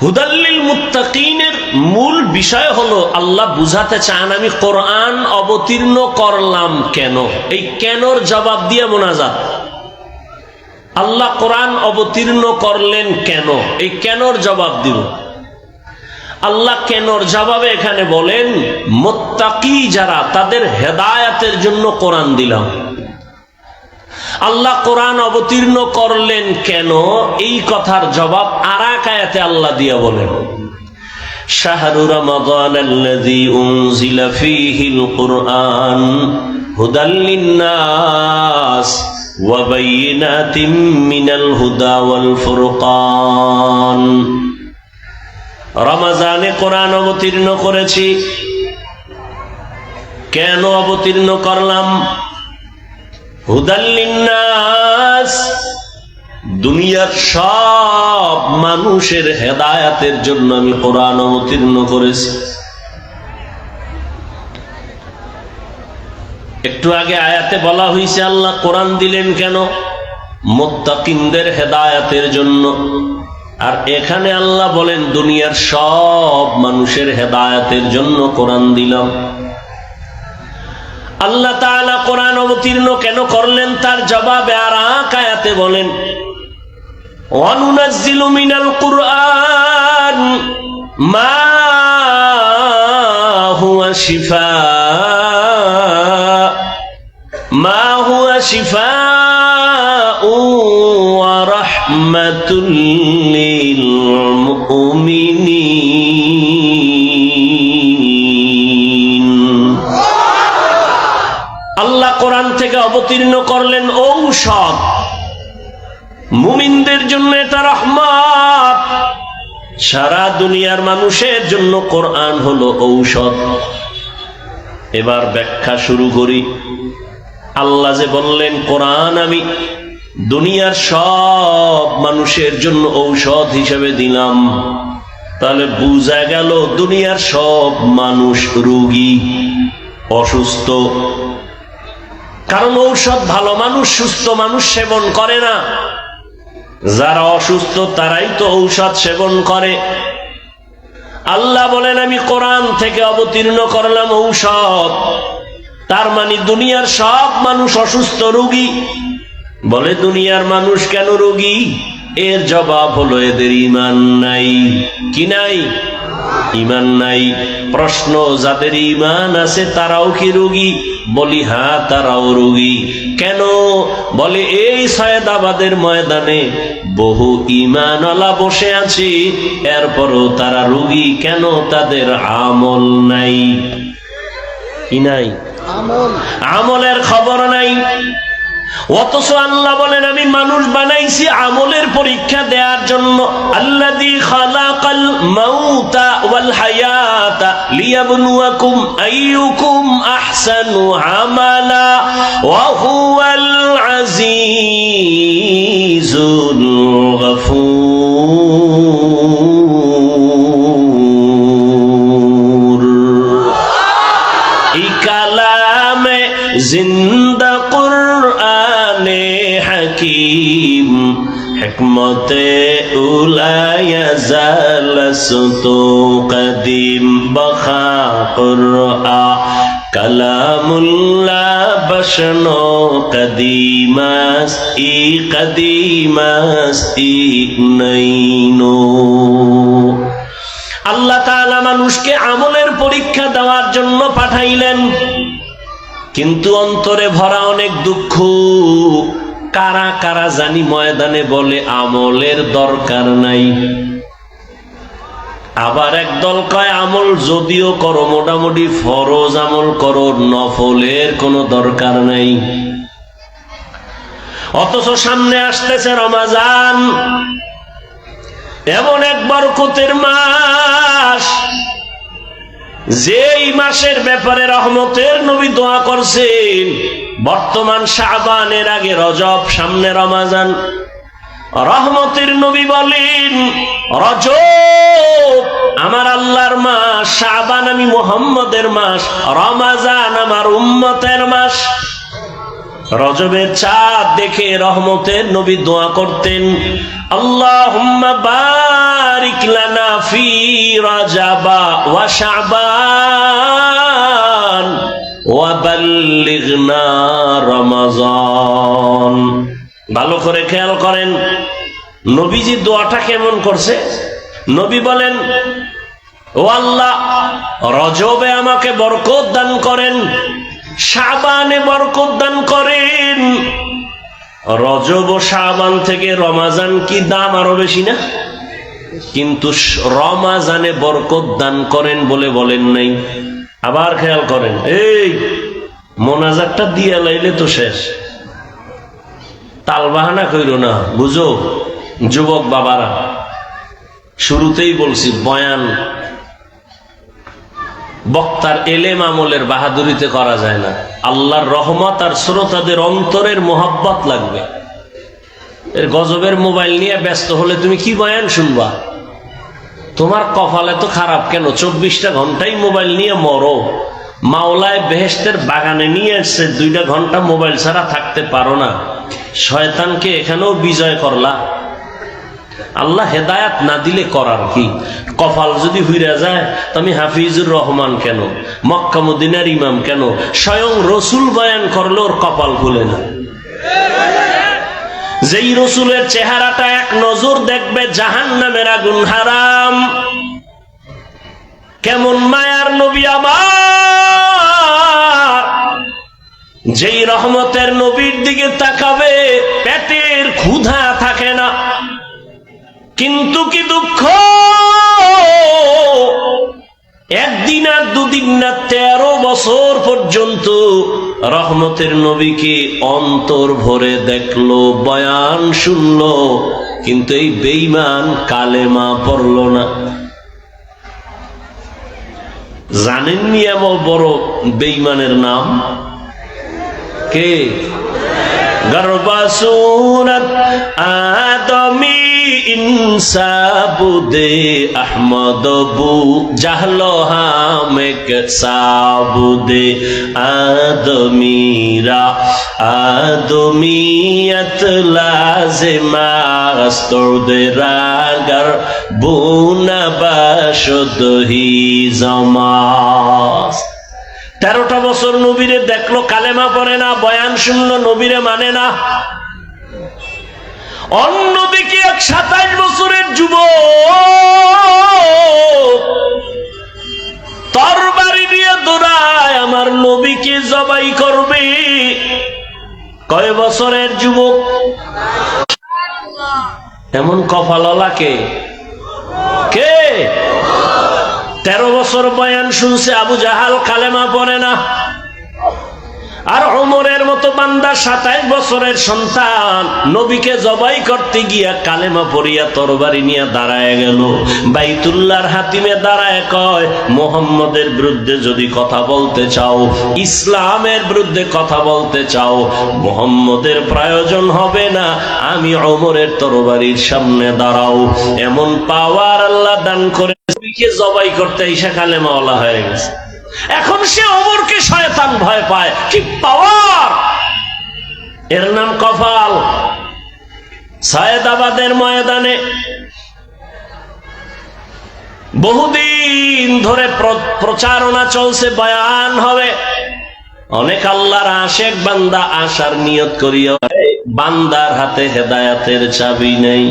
হুদাল্লিল মুত্তাকিনের মূল বিষয় হলো আল্লাহ বুঝাতে চান আমি কোরআন অবতীর্ণ করলাম কেন। এই কেনর জবাব দিয়ে মোনাজাত। আল্লাহ কোরআন অবতীর্ণ করলেন কেন, এই কেনর জবাব দিব। আল্লাহ কেনর জবাবে এখানে বলেন মুত্তাকি যারা, তাদের হেদায়েতের জন্য কোরআন দিলাম। আল্লাহ কোরআন অবতীর্ণ করলেন কেন, এই কথার জবাব আরেক আয়াতে আল্লাহ দিয়া বলেন শাহরু রমাদানাল্লাযী উনজিলা ফীহিল কুরআন হুদাল লিন্নাস ওয়া বাইয়িনাতিম মিনাল হুদা ওয়াল ফুরকান। রমজানে কোরআন অবতীর্ণ করেছি। কেন অবতীর্ণ করলাম? হুদাল লিন্নাস, দুনিয়ার সব মানুষের হেদায়েতের জন্য আমি কোরআন অবতীর্ণ করেছি। একটু আগে আয়াতে বলা হয়েছে আল্লাহ কোরআন দিলেন কেন? মুত্তাকিনদের হেদায়েতের জন্য। আর এখানে আল্লাহ বলেন দুনিয়ার সব মানুষের হেদায়েতের জন্য কোরআন দিলাম। আল্লাহ তাআলা কোরআন অবতীর্ণ কেন করলেন তার জবাবে আর আয়াতে বলেন ওয়ানুনাজ্জিলু মিনাল কুরআন মা হুয়া শিফাউ ওয়া রাহমাতুল লিল মুমিনিন। আল্লাহ কোরআন থেকে অবতীর্ণ করলেন ঔষধ, মুমিনদের জন্য এটা রহমত। সারা দুনিয়ার মানুষের জন্য কোরআন হলো ঔষধ। এবার ব্যাখ্যা শুরু করি। আল্লাহ যে বললেন কোরআন আমি দুনিয়ার সব মানুষের জন্য ঔষধ হিসেবে দিলাম, তাহলে বুঝা গেল দুনিয়ার সব মানুষ রোগী, অসুস্থ। কারণ ঔষধ ভালো মানুষ, সুস্থ মানুষ সেবন করে না। যারা অসুস্থ তারাই তো ঔষধ সেবন করে। আল্লাহ বলেন আমি কোরআন থেকে অবতীর্ণ করলাম ঔষধ, তার মানে দুনিয়ার সব মানুষ অসুস্থ, রোগী। বলে দুনিয়ার মানুষ কেন রোগী? এর জবাব হলো এদের ঈমান নাই। কি নাই? ঈমান নাই। প্রশ্ন, যাদের ঈমান আছে তারাও কি রোগী? বলি হ্যাঁ, তারাও রোগী। কেন? বলে এই সয়দাবাদের ময়দানে বহু ঈমানওয়ালা বসে আছে, এরপরও তারা রোগী কেন? তাদের আমল নাই। কি নাই? আমলের খবর নাই। অথচ আল্লাহ বলেন আমি মানুষ বানাইছি আমলের পরীক্ষা দেওয়ার জন্য। আল্লাযী খালাকাল মাউতা ওয়াল হায়াতা লিয়াবলুয়াকুম আইয়ুকুম আহসানু আমালা ওয়া হুয়াল আজিজুল গফুর। এই কালামে জিন্দা কুরআনে হাকিম হিকমতে উলায়া জালাসতু কদিম বখা কুরআন কালামুল্লাহ বশনো কদিমাস ই নইনো। আল্লাহ তাআলা মানুষকে আমলের পরীক্ষা দেওয়ার জন্য পাঠাইলেন, কিন্তু অন্তরে ভরা অনেক দুঃখ। কারা কারা জানি ময়দানে বলে আমলের দরকার নাই। আবার একদল কয় আমল যদিও করো মোটামুটি ফরজ আমল করো, নফলের কোনো দরকার নাই। অথচ সামনে আসতেছে রমজান, এমন এক বরকতের মাস, যেই মাসের ব্যাপারে রহমতের নবী দোয়া করছেন। বর্তমান শাবানের আগে রজব, সামনে রমজান। রহমতের নবী বলেন রজব আমার আল্লাহর মাস, শাবান আমি মুহাম্মদের মাস, রমজান আমার উম্মতের মাস। রজবের চাঁদ দেখে রহমতের নবী দোয়া করতেন, আল্লাহুম্মা বারিক লানা ফি রাজাবা ওয়া শাবান ওয়া বাল্লিগনা রমাজান। ভালো করে খেয়াল করেন নবীজি দোয়াটা কেমন করছে। নবী বলেন, ও আল্লাহ, রজবে আমাকে বরকত দান করেন, শাবানে বরকত দান করেন। রজব ও শাবান থেকে রমাজান কি দাম আরো বেশি না? কিন্তু রমাজানে বরকত দান করেন বলে বলেন নাই। আবার খেয়াল করেন, এই মোনাজাতটা দিয়ে লাইলে তো শেষ, তালবাহানা কইরো না, বুঝো যুবক বাবারা। শুরুতেই বলছি বয়ান বক্তার এলেম আমলের বাহাদুরিতে করা যায় না। আল্লাহর রহমত আর শ্রোতাদের অন্তরের মোহাব্বত লাগবে। এর গজবের মোবাইল নিয়ে ব্যস্ত হলে তুমি কি বয়ান শুনবা? তোমার কপালে তো খারাপ কেন? 24টা ঘন্টাই মোবাইল নিয়ে মরো। মাওলায় বেহেশতের বাগানে নিয়ে এসছে, 2টা ঘন্টা মোবাইল ছাড়া থাকতে পারো না। শয়তানকে এখানেও বিজয় করলা। আল্লাহ হেদায়াত না দিলে করার কি? কপাল যদি হুইরা যায় তো আমি হাফিজুর রহমান কেন, মক্কা মদিনার ইমাম কেন, স্বয়ং রসুল বয়ান করলে ওর কপাল খুলে না। যেই রসুলের চেহারাটা এক নজর দেখবে জাহান্নামের আগুন হারাম। কেমন মায়ার নবী আমার, যেই রহমতের নবীর দিকে তাকাবে পেটের ক্ষুধা থাকে না। কিন্তু কি দুঃখ, একদিন আর দুদিন না 13 বছর পর্যন্ত রহমতের নবীকে অন্তর ভরে দেখলো, বয়ান শুনলো, কিন্তু এই বেঈমান কালেমা পড়ল না। জানেননি এমন বড় বেঈমানের নাম কে? গর্বাসুরত আদমি ইনসাবুদে আহমদবু জাহলো হামেক সাবুদে আদমিরা আদমিয়ত লাজিমাস্তদে রাগার বুনা বাশদহি জামাস। 13টা বছর নবীরে দেখলো, কালেমা পড়ে না, বয়ান শুনলো, নবীরে মানে না। অন্যদিকে এক 27 বছরের যুবক তরবারি নিয়ে দৌড়ায় আমার নবীকে জবাই করবে। কয় বছরের যুবক? এমন কপালওয়ালা কে? 13 বছর বয়ান শুনছে, আবু জাহাল কালেমা পড়ে না। আর ওমরের মতো বান্দা 27 বছরের সন্তান নবীকে জবাই করতে গিয়া কালেমা পড়িয়া তরবারি নিয়ে দাঁড়ায় গেল। বাইতুল্লাহর হাতিমে দাঁড়ায় কয়, মুহাম্মদের বিরুদ্ধে যদি কথা বলতে চাও, ইসলামের বিরুদ্ধে কথা বলতে চাও, মুহাম্মদের প্রয়োজন হবে না, আমি ওমরের তরবারির সামনে দাঁড়াও। এমন পাওয়ার আল্লাহ দান করে নবীকে জবাই করতে ঈশা কালেমাওয়ালা হয়ে গেছে। এখন সে ওমরকে শয়তান ভয় পায়। কি পাওয়ার! এর নাম কপাল। সায়েদাবাদের ময়দানে বহুদিন ধরে প্রচারণা চলছে, বয়ান হবে। অনেক আল্লাহর আশেক বান্দা আসার নিয়ত করিয়া, বান্দার হাতে হেদায়েতের চাবি নেই।